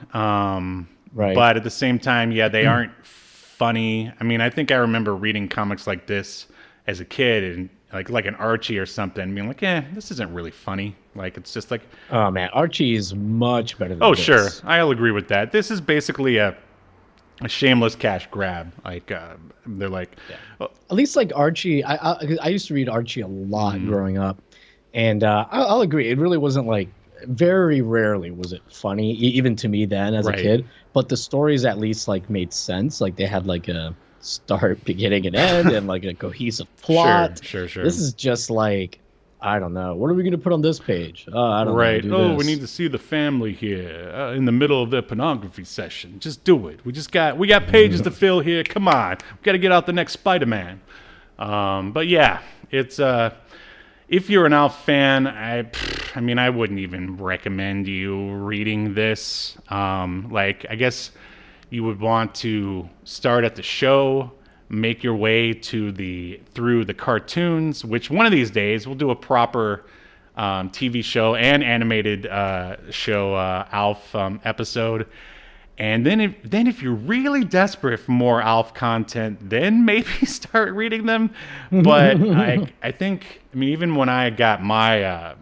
Right. But at the same time, yeah, they aren't funny. I mean, I think I remember reading comics like this as a kid, and like an Archie or something, being like, this isn't really funny. Like, it's just like, oh man, Archie is much better than this. Sure, I'll agree with that. This is basically a shameless cash grab. Like, they're like, at least like Archie, I used to read Archie a lot growing up, and I'll agree, it really wasn't like very rarely was it funny, even to me then as a Right. kid. But the stories at least like made sense. Like they had like a start, beginning, and end, and like a cohesive plot. Sure. This is just like, I don't know. What are we gonna put on this page? I don't Right. know. Oh, we need to see the family here in the middle of their pornography session. Just do it. We got pages to fill here. Come on. We got to get out the next Spider-Man. But yeah, it's if you're an Alf fan, I mean, I wouldn't even recommend you reading this. Like, I guess you would want to start at the show, make your way through the cartoons, which one of these days we'll do a proper TV show and animated show Alf episode. And then if you're really desperate for more Alf content, then maybe start reading them. But I think, I mean, even when I got my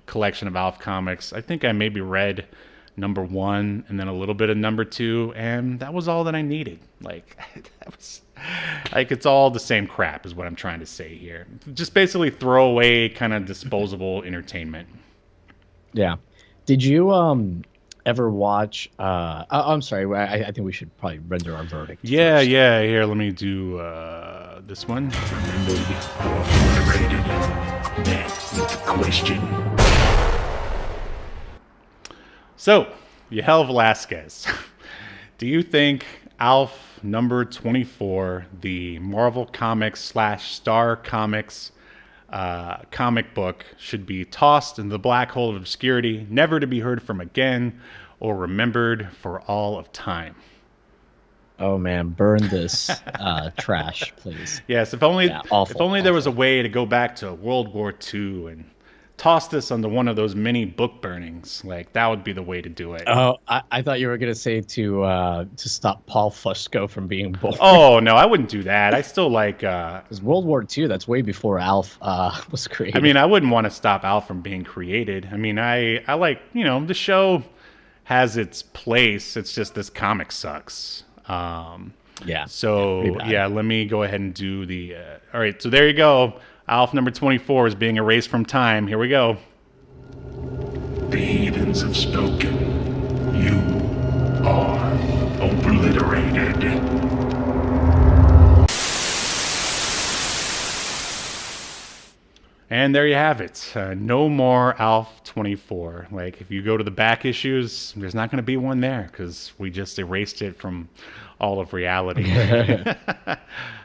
collection of Alf comics, I think I maybe read number 1 and then a little bit of number 2, and that was all that I needed. Like, that was like, it's all the same crap is what I'm trying to say here. Just basically throwaway kind of disposable entertainment. Yeah. Did you ever watch I'm sorry, I think we should probably render our verdict Yeah, first. here, let me do this one. Remember, you are moderated. Man with the question. So, Yahel Velazquez, do you think Alf number 24, the Marvel Comics / Star Comics comic book, should be tossed in the black hole of obscurity, never to be heard from again, or remembered for all of time? Oh man, burn this trash, please. Yes, if only awful, if only there was a way to go back to World War II and toss this onto one of those mini book burnings. Like, that would be the way to do it. Oh, I thought you were gonna say to stop Paul Fusco from being born. Oh no, I wouldn't do that. I still like. Because World War II, that's way before Alf was created. I mean, I wouldn't want to stop Alf from being created. I mean, I like, the show has its place. It's just this comic sucks. yeah. So pretty bad. yeah, let me go ahead and do the. All right, so there you go. Alf number 24 is being erased from time. Here we go. The heathens have spoken. You are obliterated. And there you have it. No more Alf 24. Like, if you go to the back issues, there's not going to be one there because we just erased it from all of reality.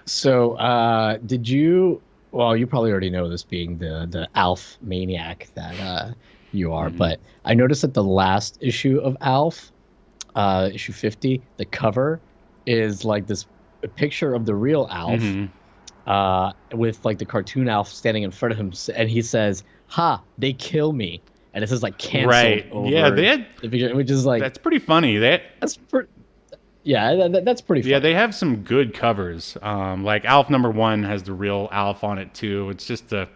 So, did you? Well, you probably already know this, being the Alf maniac that you are. Mm-hmm. But I noticed that the last issue of Alf, issue 50, the cover is like this picture of the real Alf. Mhm. With like the cartoon Alf standing in front of him, and he says, "Ha! They kill me," and it says like canceled. Right. Over Yeah, they had, the picture, which is like that's pretty funny. that's pretty. Yeah, that's pretty funny. Yeah, they have some good covers. Like Alf number 1 has the real Alf on it too. It's just I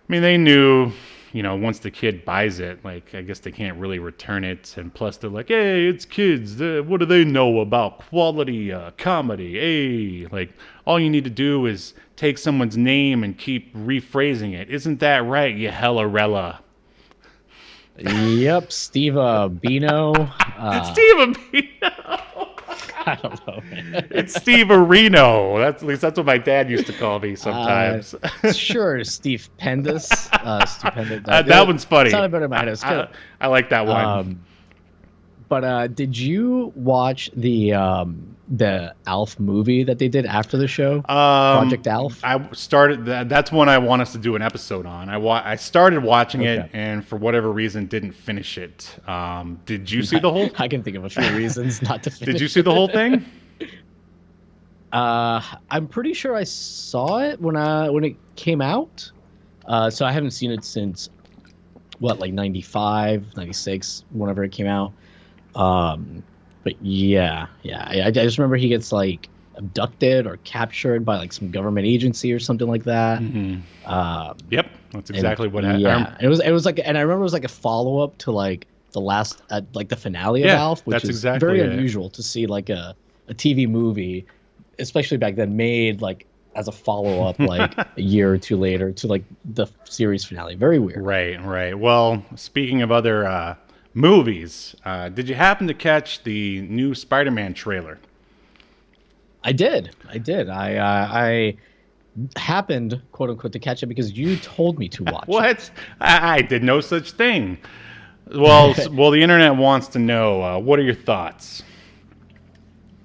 mean, they knew, once the kid buys it, like, I guess they can't really return it. And plus they're like, hey, it's kids. What do they know about quality comedy? Hey, like, all you need to do is take someone's name and keep rephrasing it. Isn't that right, you hellarella? Yep, Steve Bino. Steve Abino. I don't know, man. It's Steve Areno. At least that's what my dad used to call me sometimes. Sure, Steve Pendus. Steve Pendus. That one's funny. Sounded better in my head. It was good. I like that one. But did you watch the Alf movie that they did after the show? Project Alf? I started that's one I want us to do an episode on. I started watching it, and for whatever reason didn't finish it. Did you see the whole? I can think of a few reasons not to finish. Did you see the whole thing? I'm pretty sure I saw it when it came out. So I haven't seen it since like 95, 96, whenever it came out. But yeah, I just remember he gets like abducted or captured by like some government agency or something like that. Mm-hmm. Yep, that's exactly what happened. Yeah, it was like, and I remember it was like a follow up to like the last, like the finale of Alf, which that's is exactly very it. unusual to see like a TV movie, especially back then, made like as a follow-up like a year or two later to like the series finale. Very weird. Right. Well, speaking of other movies, did you happen to catch the new Spider-Man trailer? I did. I happened, quote unquote, to catch it because you told me to watch. What? I did no such thing. Well, the internet wants to know. What are your thoughts?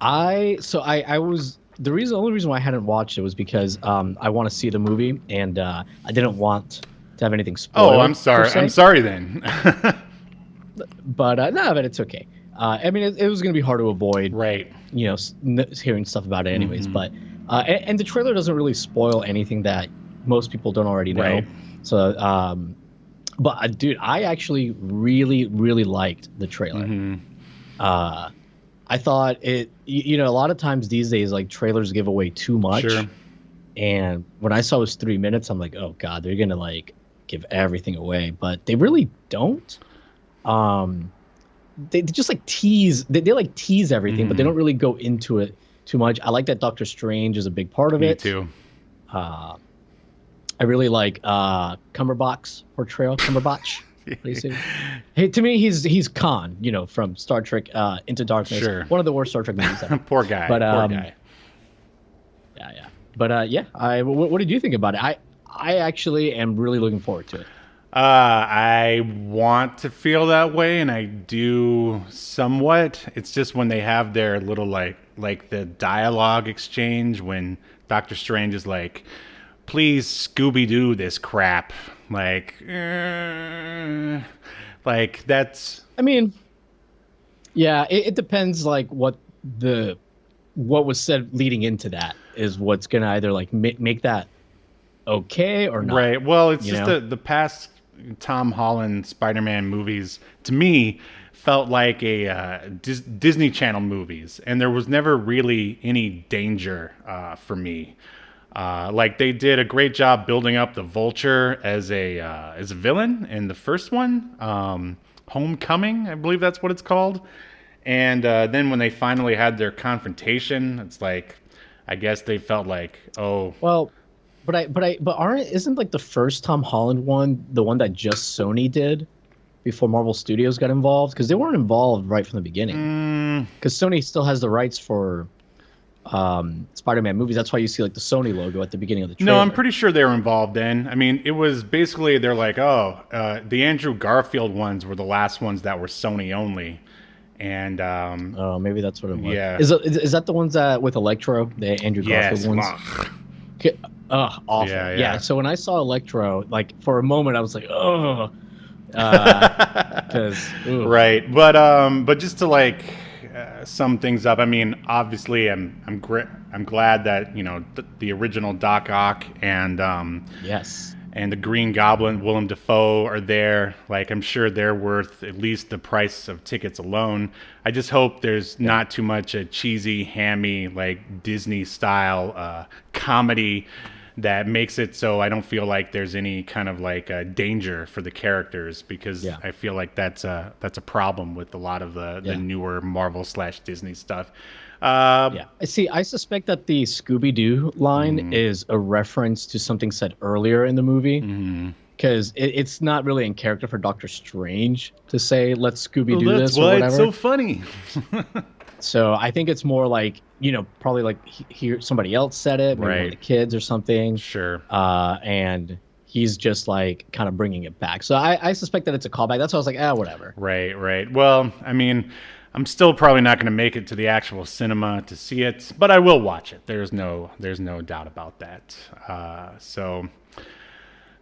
I was the only reason why I hadn't watched it was because I want to see the movie and I didn't want to have anything spoiled. Oh, I'm sorry. I'm sorry then. But no, but it's okay. I mean, it was going to be hard to avoid, Right. you know, hearing stuff about it anyways. But and the trailer doesn't really spoil anything that most people don't already know. Right. So, but dude, I actually really liked the trailer. I thought it, you know, a lot of times these days, like trailers give away too much. Sure. And when I saw it was 3 minutes, I'm like, oh God, they're going to like give everything away, but they really don't. They just like tease, they like tease everything, but they don't really go into it too much. I like that Doctor Strange is a big part of Me it. too. I really like Cumberbatch's portrayal. Cumberbatch. What do you say? Hey, to me, he's Khan, you know, from Star Trek Into Darkness. Sure. One of the worst Star Trek movies ever. Poor guy. But, Poor guy. Yeah. But yeah, what did you think about it? I actually am really looking forward to it. I want to feel that way, and I do somewhat. It's just when they have their little like the dialogue exchange when Doctor Strange is like, "Please Scooby-Doo this crap." Like that's. I mean, yeah, it depends. Like what was said leading into that is what's gonna either like make that okay or not. Right. Well, it's just know? the past Tom Holland Spider-Man movies to me felt like a Disney Channel movies, and there was never really any danger for me. Like they did a great job building up the Vulture as a villain in the first one, Homecoming, I believe that's what it's called. And then when they finally had their confrontation, it's like, I guess they felt like, oh, Well, isn't like the first Tom Holland one the one that just Sony did before Marvel Studios got involved? Because they weren't involved right from the beginning. Because Sony still has the rights for Spider-Man movies. That's why you see like the Sony logo at the beginning of the trailer. no, I'm pretty sure they were involved then. I mean, it was basically, they're like, oh, the Andrew Garfield ones were the last ones that were Sony only. And Oh, maybe that's what it was. Yeah. Is that the ones that with Electro, the Andrew yes, Garfield ones? ugh. Okay. Awful. Yeah. So when I saw Electro, like for a moment, I was like, oh, because Right, but just to like sum things up, I mean, obviously, I'm glad that, you know, the original Doc Ock and yes, and the Green Goblin, Willem Dafoe, are there. Like, I'm sure they're worth at least the price of tickets alone. I just hope there's not too much a cheesy, hammy, like Disney style comedy that makes it so I don't feel like there's any kind of like danger for the characters, because I feel like that's a problem with a lot of the newer Marvel / Disney stuff. I suspect that the Scooby-Doo line is a reference to something said earlier in the movie, because it's not really in character for Doctor Strange to say "Let's Scooby-Doo this" or whatever. It's so funny. So I think it's more like, you know, probably like here somebody else said it, maybe one of the kids or something. Sure. And he's just like kind of bringing it back. So I suspect that it's a callback. That's why I was like, whatever. Right. Well, I mean, I'm still probably not going to make it to the actual cinema to see it, but I will watch it. There's no doubt about that. So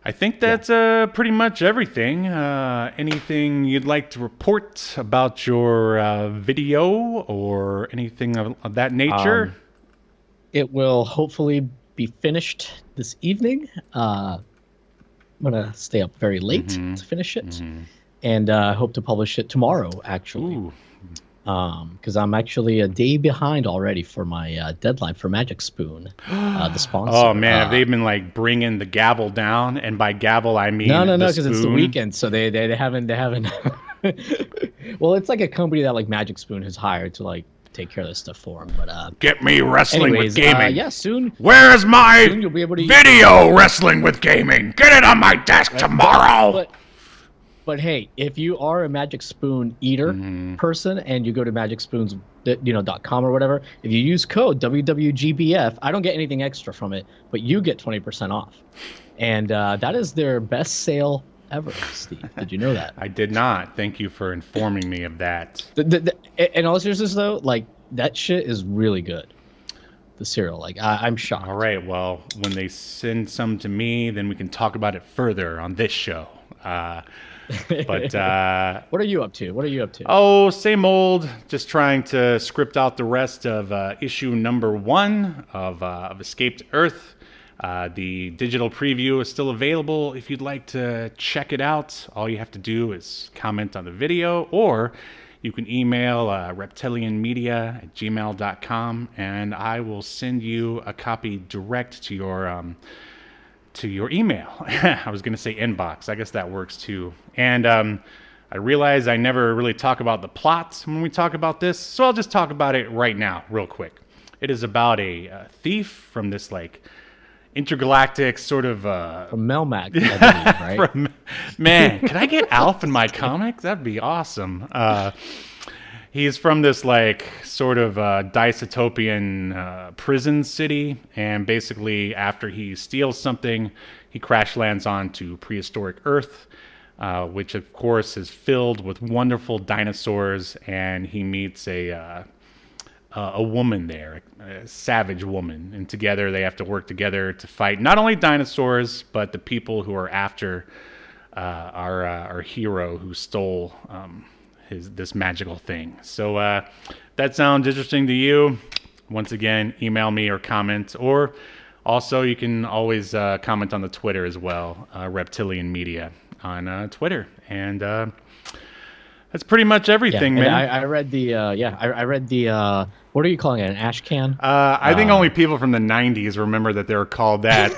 I think that's pretty much everything. Anything you'd like to report about your video or anything of that nature? It will hopefully be finished this evening. I'm going to stay up very late to finish it. And I hope to publish it tomorrow, actually. Ooh. Because I'm actually a day behind already for my deadline for Magic Spoon, the sponsor. Oh man, have they been like bringing the gavel down? And by gavel, I mean no, because it's the weekend, so they haven't. Well, it's like a company that like Magic Spoon has hired to like take care of this stuff for him. But Get me wrestling anyways, with gaming. yeah, soon. Where's my Soon you'll be able to video wrestling with gaming? Get it on my desk tomorrow. But hey, if you are a Magic Spoon eater person and you go to magicspoons.com or whatever, if you use code WWGBF, I don't get anything extra from it, but you get 20% off. And that is their best sale ever, Steve. Did you know that? I did not. Thank you for informing me of that. In all seriousness, though, like that shit is really good. The cereal, like I'm shocked. All right. Well, when they send some to me, then we can talk about it further on this show. But what are you up to? Oh, same old. Just trying to script out the rest of issue number 1 of Escaped Earth. The digital preview is still available. If you'd like to check it out, all you have to do is comment on the video, or you can email reptilianmedia@gmail.com, and I will send you a copy direct to your email. I was going to say inbox. I guess that works too. And I realize I never really talk about the plot when we talk about this, so I'll just talk about it right now, real quick. It is about a thief from this intergalactic sort of from Melmac, I believe, right? Man, could I get Alf in my comics? That'd be awesome. He's from this sort of dystopian prison city, and basically after he steals something, he crash lands onto prehistoric Earth, which of course is filled with wonderful dinosaurs, and he meets a woman there, a savage woman, and together they have to work together to fight not only dinosaurs but the people who are after our hero who stole this magical thing. So that sounds interesting to you? Once again, email me or comment, or also you can always comment on the Twitter as well, Reptilian Media on Twitter, and that's pretty much everything, man. I read the what are you calling it? An ash can? I think only people from the 90s remember that they were called that,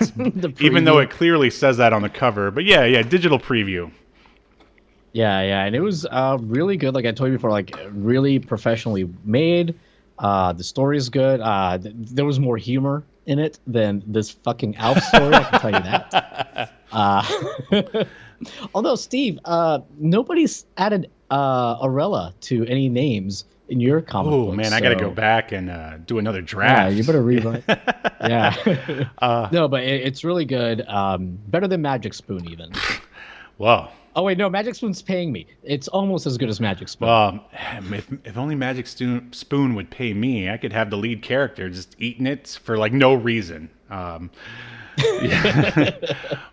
even though it clearly says that on the cover. But yeah, digital preview. Yeah, and it was really good. Like I told you before, really professionally made. The story is good. There was more humor in it than this fucking Alf story. I can tell you that. Although Steve, nobody's added Arella to any names in your comic books. Oh man, I got to go back and do another draft. Yeah, you better rewrite. Yeah. No, but it's really good. Better than Magic Spoon even. Whoa. Oh wait, no, Magic Spoon's paying me. It's almost as good as Magic Spoon. Well, if only Magic Spoon would pay me, I could have the lead character just eating it for no reason. Yeah.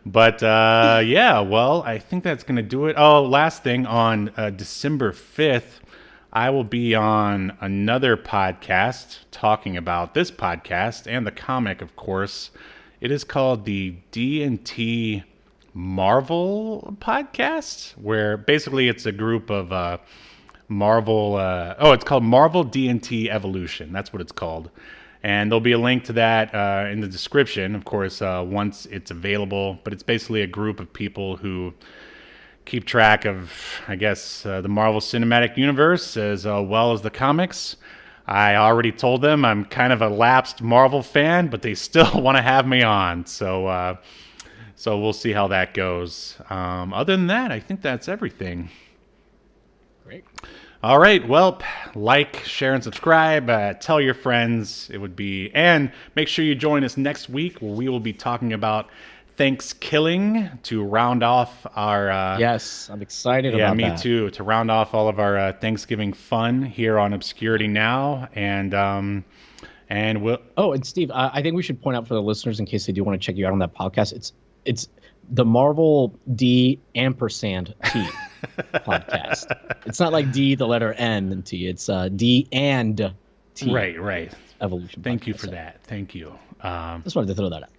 But yeah, well, I think that's gonna do it. Oh, last thing, on December 5th, I will be on another podcast talking about this podcast and the comic, of course. It is called the D&T Marvel podcast, where basically it's a group of Marvel. It's called Marvel D&T Evolution. That's what it's called. And there'll be a link to that in the description, of course, once it's available. But it's basically a group of people who keep track of, I guess, the Marvel Cinematic Universe as well as the comics. I already told them I'm kind of a lapsed Marvel fan, but they still want to have me on. So we'll see how that goes. Other than that, I think that's everything. Great. All right. Well, like, share, and subscribe. Tell your friends. And make sure you join us next week, where we will be talking about Thanksgiving to round off our. Yes, I'm excited about that. Yeah, me too. To round off all of our Thanksgiving fun here on Obscurity Now, and we'll. Oh, and Steve, I think we should point out for the listeners, in case they do want to check you out on that podcast, it's the Marvel D ampersand T podcast. It's not like D, the letter N and T. It's D and T. Right. Evolution. Thank you for that. Thank you. Just wanted to throw that out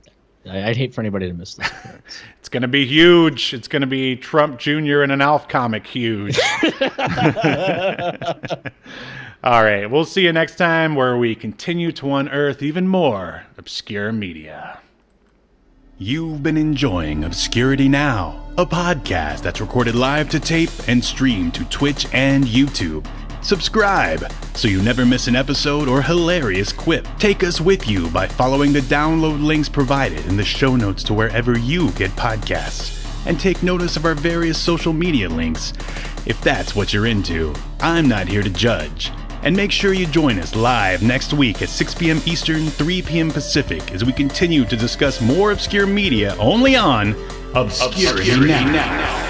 there. I'd hate for anybody to miss this appearance. It's going to be huge. It's going to be Trump Jr. in an Alf comic huge. All right. We'll see you next time, where we continue to unearth even more obscure media. You've been enjoying Obscurity Now, a podcast that's recorded live to tape and streamed to Twitch and YouTube. Subscribe so you never miss an episode or hilarious quip. Take us with you by following the download links provided in the show notes to wherever you get podcasts. And take notice of our various social media links if that's what you're into. I'm not here to judge. And make sure you join us live next week at 6 p.m. Eastern, 3 p.m. Pacific as we continue to discuss more obscure media only on Obscurity Now.